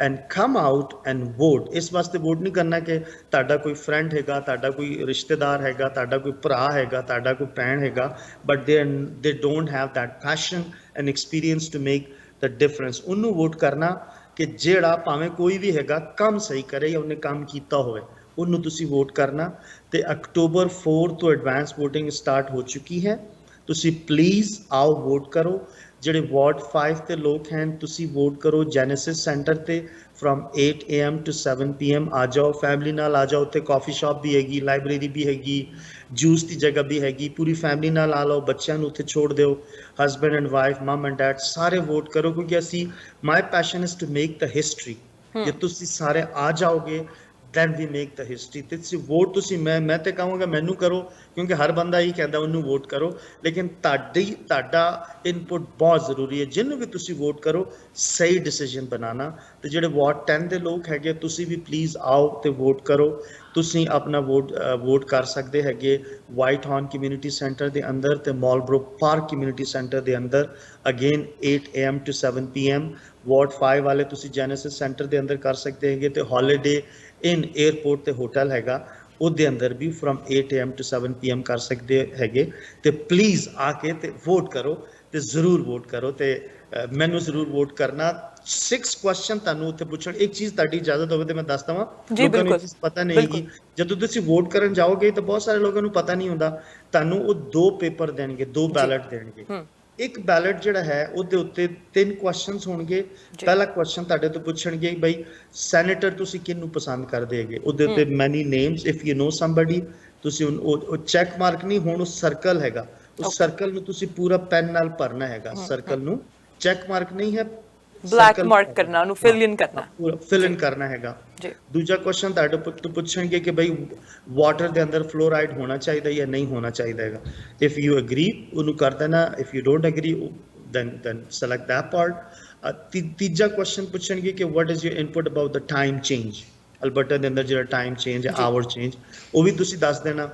and come out and vote. ਇਸ ਵਾਸਤੇ ਵੋਟ ਨਹੀਂ ਕਰਨਾ ਕਿ ਤੁਹਾਡਾ ਕੋਈ ਫਰੈਂਡ ਹੈਗਾ, ਤੁਹਾਡਾ ਕੋਈ ਰਿਸ਼ਤੇਦਾਰ ਹੈਗਾ, ਤੁਹਾਡਾ ਕੋਈ ਭਰਾ ਹੈਗਾ, ਤੁਹਾਡਾ ਕੋਈ ਭੈਣ ਹੈਗਾ, but they don't have that passion and experience to make the difference. ਉਹਨੂੰ ਵੋਟ ਕਰਨਾ ਕਿ ਜਿਹੜਾ ਭਾਵੇਂ ਕੋਈ ਵੀ ਹੈਗਾ ਕੰਮ ਸਹੀ ਕਰੇ ਜਾਂ ਉਹਨੇ ਕੰਮ ਕੀਤਾ ਹੋਵੇ, ਉਹਨੂੰ ਤੁਸੀਂ ਵੋਟ ਕਰਨਾ. ਤੇ ਅਕਤੂਬਰ 4 ਤੋਂ ਐਡਵਾਂਸ ਵੋਟਿੰਗ ਸਟਾਰਟ ਹੋ ਚੁੱਕੀ ਹੈ. ਤੁਸੀਂ ਪਲੀਜ਼ ਆਓ ਵੋਟ ਕਰੋ. ਜਿਹੜੇ ਵਾਰਡ 5 ਤੇ ਲੋਕ ਹਨ, ਤੁਸੀਂ ਵੋਟ ਕਰੋ ਜੈਨੇਸਿਸ ਸੈਂਟਰ ਤੇ from 8 AM to 7 PM. ਆ ਜਾਓ, ਫੈਮਿਲੀ ਨਾਲ ਆ ਜਾਓ, ਉੱਥੇ ਕਾਫੀ ਸ਼ਾਪ ਵੀ ਹੈਗੀ, ਲਾਇਬ੍ਰੇਰੀ ਵੀ ਹੈਗੀ, ਜੂਸ ਦੀ ਜਗ੍ਹਾ ਵੀ ਹੈਗੀ, ਪੂਰੀ ਫੈਮਿਲੀ ਨਾਲ ਆ ਲਓ, ਬੱਚਿਆਂ ਨੂੰ ਉੱਥੇ ਛੋੜ ਦਿਓ, husband and wife, mum and dad, ਸਾਰੇ ਵੋਟ ਕਰੋ, ਕਿਉਂਕਿ ਅਸੀਂ my passion is to make the history. ਜੇ ਤੁਸੀਂ ਸਾਰੇ ਆ ਜਾਓਗੇ then we make the history. ਤੇ ਤੁਸੀਂ ਵੋਟ ਤੁਸੀਂ ਮੈਂ ਤੇ ਕਹਾਂਗਾ ਮੈਨੂੰ ਕਰੋ, ਕਿਉਂਕਿ ਹਰ ਬੰਦਾ ਹੀ ਕਹਿੰਦਾ ਉਹਨੂੰ ਵੋਟ ਕਰੋ, ਲੇਕਿਨ ਤੁਹਾਡਾ ਇਨਪੁਟ ਬਹੁਤ ਜ਼ਰੂਰੀ ਹੈ. ਜਿਹਨੂੰ ਵੀ ਤੁਸੀਂ ਵੋਟ ਕਰੋ, ਸਹੀ ਡਿਸੀਜਨ ਬਣਾਉਣਾ. ਤੇ ਜਿਹੜੇ ਵਾਰਡ 10 ਦੇ ਲੋਕ ਹੈਗੇ, ਤੁਸੀਂ ਵੀ ਪਲੀਜ਼ ਆਓ ਤੇ ਵੋਟ ਕਰੋ. ਤੁਸੀਂ ਆਪਣਾ ਵੋਟ ਕਰ ਸਕਦੇ ਹੈਗੇ ਵਾਈਟ ਹੌਰਨ ਕਮਿਊਨਿਟੀ ਸੈਂਟਰ ਦੇ ਅੰਦਰ ਤੇ ਮਾਲਬਰੋ ਪਾਰਕ ਕਮਿਊਨਿਟੀ ਸੈਂਟਰ ਦੇ ਅੰਦਰ, again 8 AM to 7 PM. Ward 5 ਵਾਲੇ ਤੁਸੀਂ ਜੈਨੇਸਿਸ ਸੈਂਟਰ ਦੇ ਅੰਦਰ ਕਰ ਸਕਦੇ ਹੈਗੇ, ਤੇ ਹੌਲੀਡੇ ਇਨ 에ਅਰਪੋਰਟ ਤੇ ਹੋਟਲ ਹੈਗਾ, ਉਹਦੇ ਅੰਦਰ ਵੀ from 8 AM to 7 PM ਕਰ ਸਕਦੇ ਹੈਗੇ. ਤੇ ਪਲੀਜ਼ ਆ ਕੇ ਤੇ ਵੋਟ ਕਰੋ, ਤੇ ਜ਼ਰੂਰ ਵੋਟ ਕਰੋ, ਤੇ ਮੈਨੂੰ ਜ਼ਰੂਰ ਵੋਟ ਕਰਨਾ. 6 ਕੁਐਸਚਨ ਤੁਹਾਨੂੰ ਉੱਥੇ ਪੁੱਛਣ. ਇੱਕ ਚੀਜ਼ ਤੁਹਾਡੀ ਇਜਾਜ਼ਤ ਹੋਵੇ ਤੇ ਮੈਂ ਦੱਸ ਦਵਾਂ, ਲੋਕਾਂ ਨੂੰ ਇਹ ਪਤਾ ਨਹੀਂ ਹੈਗੀ, ਜਦੋਂ ਤੁਸੀਂ ਵੋਟ ਕਰਨ ਜਾਓਗੇ ਤਾਂ ਬਹੁਤ ਸਾਰੇ ਲੋਕਾਂ ਨੂੰ ਪਤਾ ਨਹੀਂ ਹੁੰਦਾ, ਤੁਹਾਨੂੰ ਉਹ 2 ਪੇਪਰ ਦੇਣਗੇ, 2 ਬੈਲਟ ਦੇਣਗੇ. ਇੱਕ ਬੈਲਟ ਜਿਹੜਾ ਹੈ ਉਹਦੇ ਉੱਤੇ 3 ਕੁਐਸਚਨਸ ਹੋਣਗੇ. ਪਹਿਲਾ ਕੁਐਸਚਨ ਤੁਹਾਡੇ ਤੋਂ ਪੁੱਛਣਗੇ ਬਈ ਸੈਨੇਟਰ ਤੁਸੀਂ ਕਿਹਨੂੰ ਪਸੰਦ ਕਰਦੇ ਹੈਗੇ, ਉਹਦੇ ਉੱਤੇ ਮੈਨੀ names, if you know somebody, ਤੁਸੀਂ ਉਹ ਚੈੱਕ ਮਾਰਕ ਨਹੀਂ, ਹੁਣ ਉਹ ਸਰਕਲ ਹੈਗਾ, ਉਸ ਸਰਕਲ ਨੂੰ ਤੁਸੀਂ ਪੂਰਾ ਪੈਨ ਨਾਲ ਭਰਨਾ ਹੈਗਾ. ਸਰਕਲ ਨੂੰ ਚੈੱਕ ਮਾਰਕ ਨਹੀਂ ਹੈ, ਬਲੈਕ ਮਾਰਕ ਕਰਨਾ, ਉਹਨੂੰ ਫਿਲ ਇਨ ਕਰਨਾ, ਪੂਰਾ ਫਿਲ ਇਨ ਕਰਨਾ ਹੈਗਾ. ਦੂਜਾ ਕੁਐਸਚਨ ਤੁਹਾਡੇ ਤੋਂ ਪੁੱਛਣਗੇ ਕਿ ਬਈ ਵਾਟਰ ਦੇ ਅੰਦਰ ਫਲੋਰਾਈਡ ਹੋਣਾ ਚਾਹੀਦਾ ਜਾਂ ਨਹੀਂ ਹੋਣਾ ਚਾਹੀਦਾ ਹੈਗਾ. ਇਫ ਯੂ ਐਗਰੀ ਉਹਨੂੰ ਕਰ ਦੇਣਾ, if you don't agree then select that part. ਤੀਜਾ ਕੁਐਸਚਨ ਪੁੱਛਣਗੇ ਕਿ what is your input about the time change, Alberta ਦੇ ਅੰਦਰ ਜਿਹੜਾ ਟਾਈਮ ਚੇਂਜ ਹੈ, ਆਵਰ ਚੇਂਜ, ਉਹ ਵੀ ਤੁਸੀਂ ਦੱਸ ਦੇਣਾ।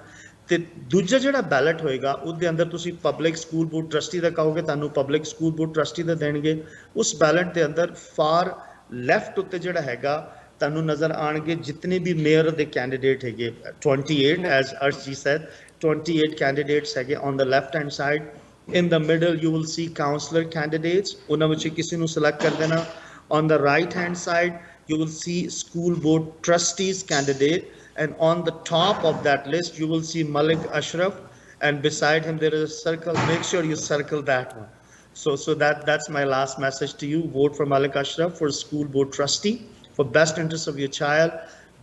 ਤੇ ਦੂਜਾ ਜਿਹੜਾ ਬੈਲਟ ਹੋਏਗਾ ਉਹਦੇ ਅੰਦਰ ਤੁਸੀਂ ਪਬਲਿਕ ਸਕੂਲ ਬੋਰਡ ਟਰਸਟੀ ਦਾ ਕਹੋਗੇ, ਤੁਹਾਨੂੰ ਪਬਲਿਕ ਸਕੂਲ ਬੋਰਡ ਟਰਸਟੀ ਦਾ ਦੇਣਗੇ। ਉਸ ਬੈਲਟ ਦੇ ਅੰਦਰ ਫਾਰ ਲੈਫਟ ਉੱਤੇ ਜਿਹੜਾ ਹੈਗਾ ਤੁਹਾਨੂੰ ਨਜ਼ਰ ਆਣਗੇ ਜਿਤਨੇ ਵੀ ਮੇਅਰ ਦੇ ਕੈਂਡੀਡੇਟ ਹੈਗੇ, 28 as Arshji said, 28 candidates ਹੈਗੇ on the left hand side. In the middle you will see councillor candidates, ਉਹਨਾਂ ਵਿੱਚ ਕਿਸੇ ਨੂੰ select ਕਰ ਦੇਣਾ। On the right hand side you will see school board trustees candidate, and on the top of that list you will see Malik Ashraf, and beside him there is a circle. Make sure you circle that one. So that's my last message to you. Vote for Malik Ashraf for school board trustee, for best interest of your child,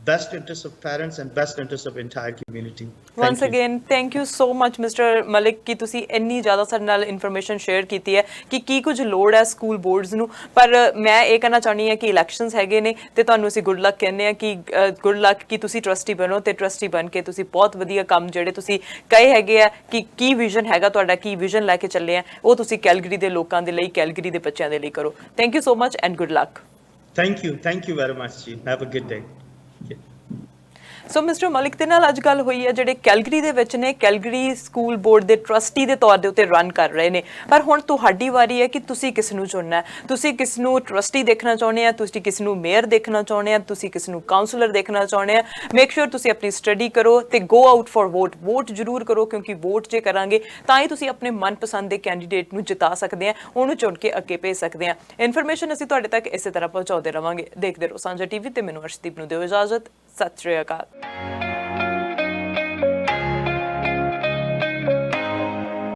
best interest of parents, and best interest of entire community. Once again, thank you so much, Mr. Malik, ਕਿ ਤੁਸੀਂ ਇੰਨੀ ਜ਼ਿਆਦਾ ਸਾਡੇ ਨਾਲ ਇਨਫੋਰਮੇਸ਼ਨ ਸ਼ੇਅਰ ਕੀਤੀ ਹੈ ਕਿ ਕੀ ਕੁਝ ਲੋੜ ਹੈ ਸਕੂਲ ਬੋਰਡਸ ਨੂੰ। ਪਰ ਮੈਂ ਇਹ ਕਹਿਣਾ ਚਾਹੁੰਦੀ ਹਾਂ ਕਿ ਇਲੈਕਸ਼ਨਸ ਹੈਗੇ ਨੇ ਤੇ ਤੁਹਾਨੂੰ ਅਸੀਂ ਗੁੱਡ ਲੱਕ ਕਹਿੰਦੇ ਹਾਂ ਕਿ ਗੁੱਡ ਲੱਕ ਕਿ ਤੁਸੀਂ ਟਰਸਟੀ ਬਣੋ ਤੇ ਟਰਸਟੀ ਬਣ ਕੇ ਤੁਸੀਂ ਬਹੁਤ ਵਧੀਆ ਕੰਮ ਜਿਹੜੇ ਤੁਸੀਂ ਕਹੇ ਹੈਗੇ ਆ ਕਿ ਕੀ ਵਿਜ਼ਨ ਹੈਗਾ ਤੁਹਾਡਾ, ਕੀ ਵਿਜ਼ਨ ਲੈ ਕੇ ਚੱਲੇ ਆ, ਉਹ ਤੁਸੀਂ ਕੈਲਗਰੀ ਦੇ ਲੋਕਾਂ ਦੇ ਲਈ, ਕੈਲਗਰੀ ਦੇ ਬੱਚਿਆਂ ਦੇ ਲਈ ਕਰੋ। Thank you so much and good luck. Thank you very much ji, have a good day. So mister Malik ਦੇ ਨਾਲ ਅੱਜ ਗੱਲ ਹੋਈ ਹੈ ਜਿਹੜੇ ਕੈਲਗਰੀ ਦੇ ਵਿੱਚ ਨੇ, ਕੈਲਗਰੀ ਸਕੂਲ ਬੋਰਡ ਦੇ ਟਰਸਟੀ ਦੇ ਤੌਰ ਦੇ ਉੱਤੇ ਰਨ ਕਰ ਰਹੇ ਨੇ। ਪਰ ਹੁਣ ਤੁਹਾਡੀ ਵਾਰੀ ਹੈ ਕਿ ਤੁਸੀਂ ਕਿਸ ਨੂੰ ਚੁਣਨਾ ਹੈ। ਤੁਸੀਂ ਕਿਸ ਨੂੰ ਟਰਸਟੀ ਦੇਖਣਾ ਚਾਹੁੰਦੇ ਆ, ਤੁਸੀਂ ਕਿਸ ਨੂੰ ਮੇਅਰ ਦੇਖਣਾ ਚਾਹੁੰਦੇ ਆ, ਤੁਸੀਂ ਕਿਸ ਨੂੰ ਕਾਉਂਸਲਰ ਦੇਖਣਾ ਚਾਹੁੰਦੇ ਆ। ਮੇਕ ਸ਼ੋਰ ਤੁਸੀਂ ਆਪਣੀ ਸਟੱਡੀ ਕਰੋ ਤੇ ਗੋ ਆਊਟ ਫॉर ਵੋਟ। ਵੋਟ ਜ਼ਰੂਰ ਕਰੋ ਕਿਉਂਕਿ ਵੋਟ ਜੇ ਕਰਾਂਗੇ ਤਾਂ ਹੀ ਤੁਸੀਂ ਆਪਣੇ ਮਨਪਸੰਦ ਦੇ ਕੈਂਡੀਡੇਟ ਨੂੰ ਜਿਤਾ ਸਕਦੇ ਆ, ਉਹਨੂੰ ਚੁਣ ਕੇ ਅੱਗੇ ਭੇਜ ਸਕਦੇ ਆ। ਇਨਫੋਰਮੇਸ਼ਨ ਅਸੀਂ ਤੁਹਾਡੇ ਤੱਕ ਇਸੇ ਤਰ੍ਹਾਂ ਪਹੁੰਚਾਉਂਦੇ ਰਵਾਂਗੇ। ਦੇਖਦੇ ਰਹੋ ਸਾਂਝਾ ਟੀਵੀ ਤੇ ਮੈਨੂੰ ਅਰਸ਼ਦੀਪ ਨੂੰ ਦਿਓ ਇਜਾਜ਼ਤ। ਸਤਿ ਸ਼੍ਰੀ ਅਕਾਲ।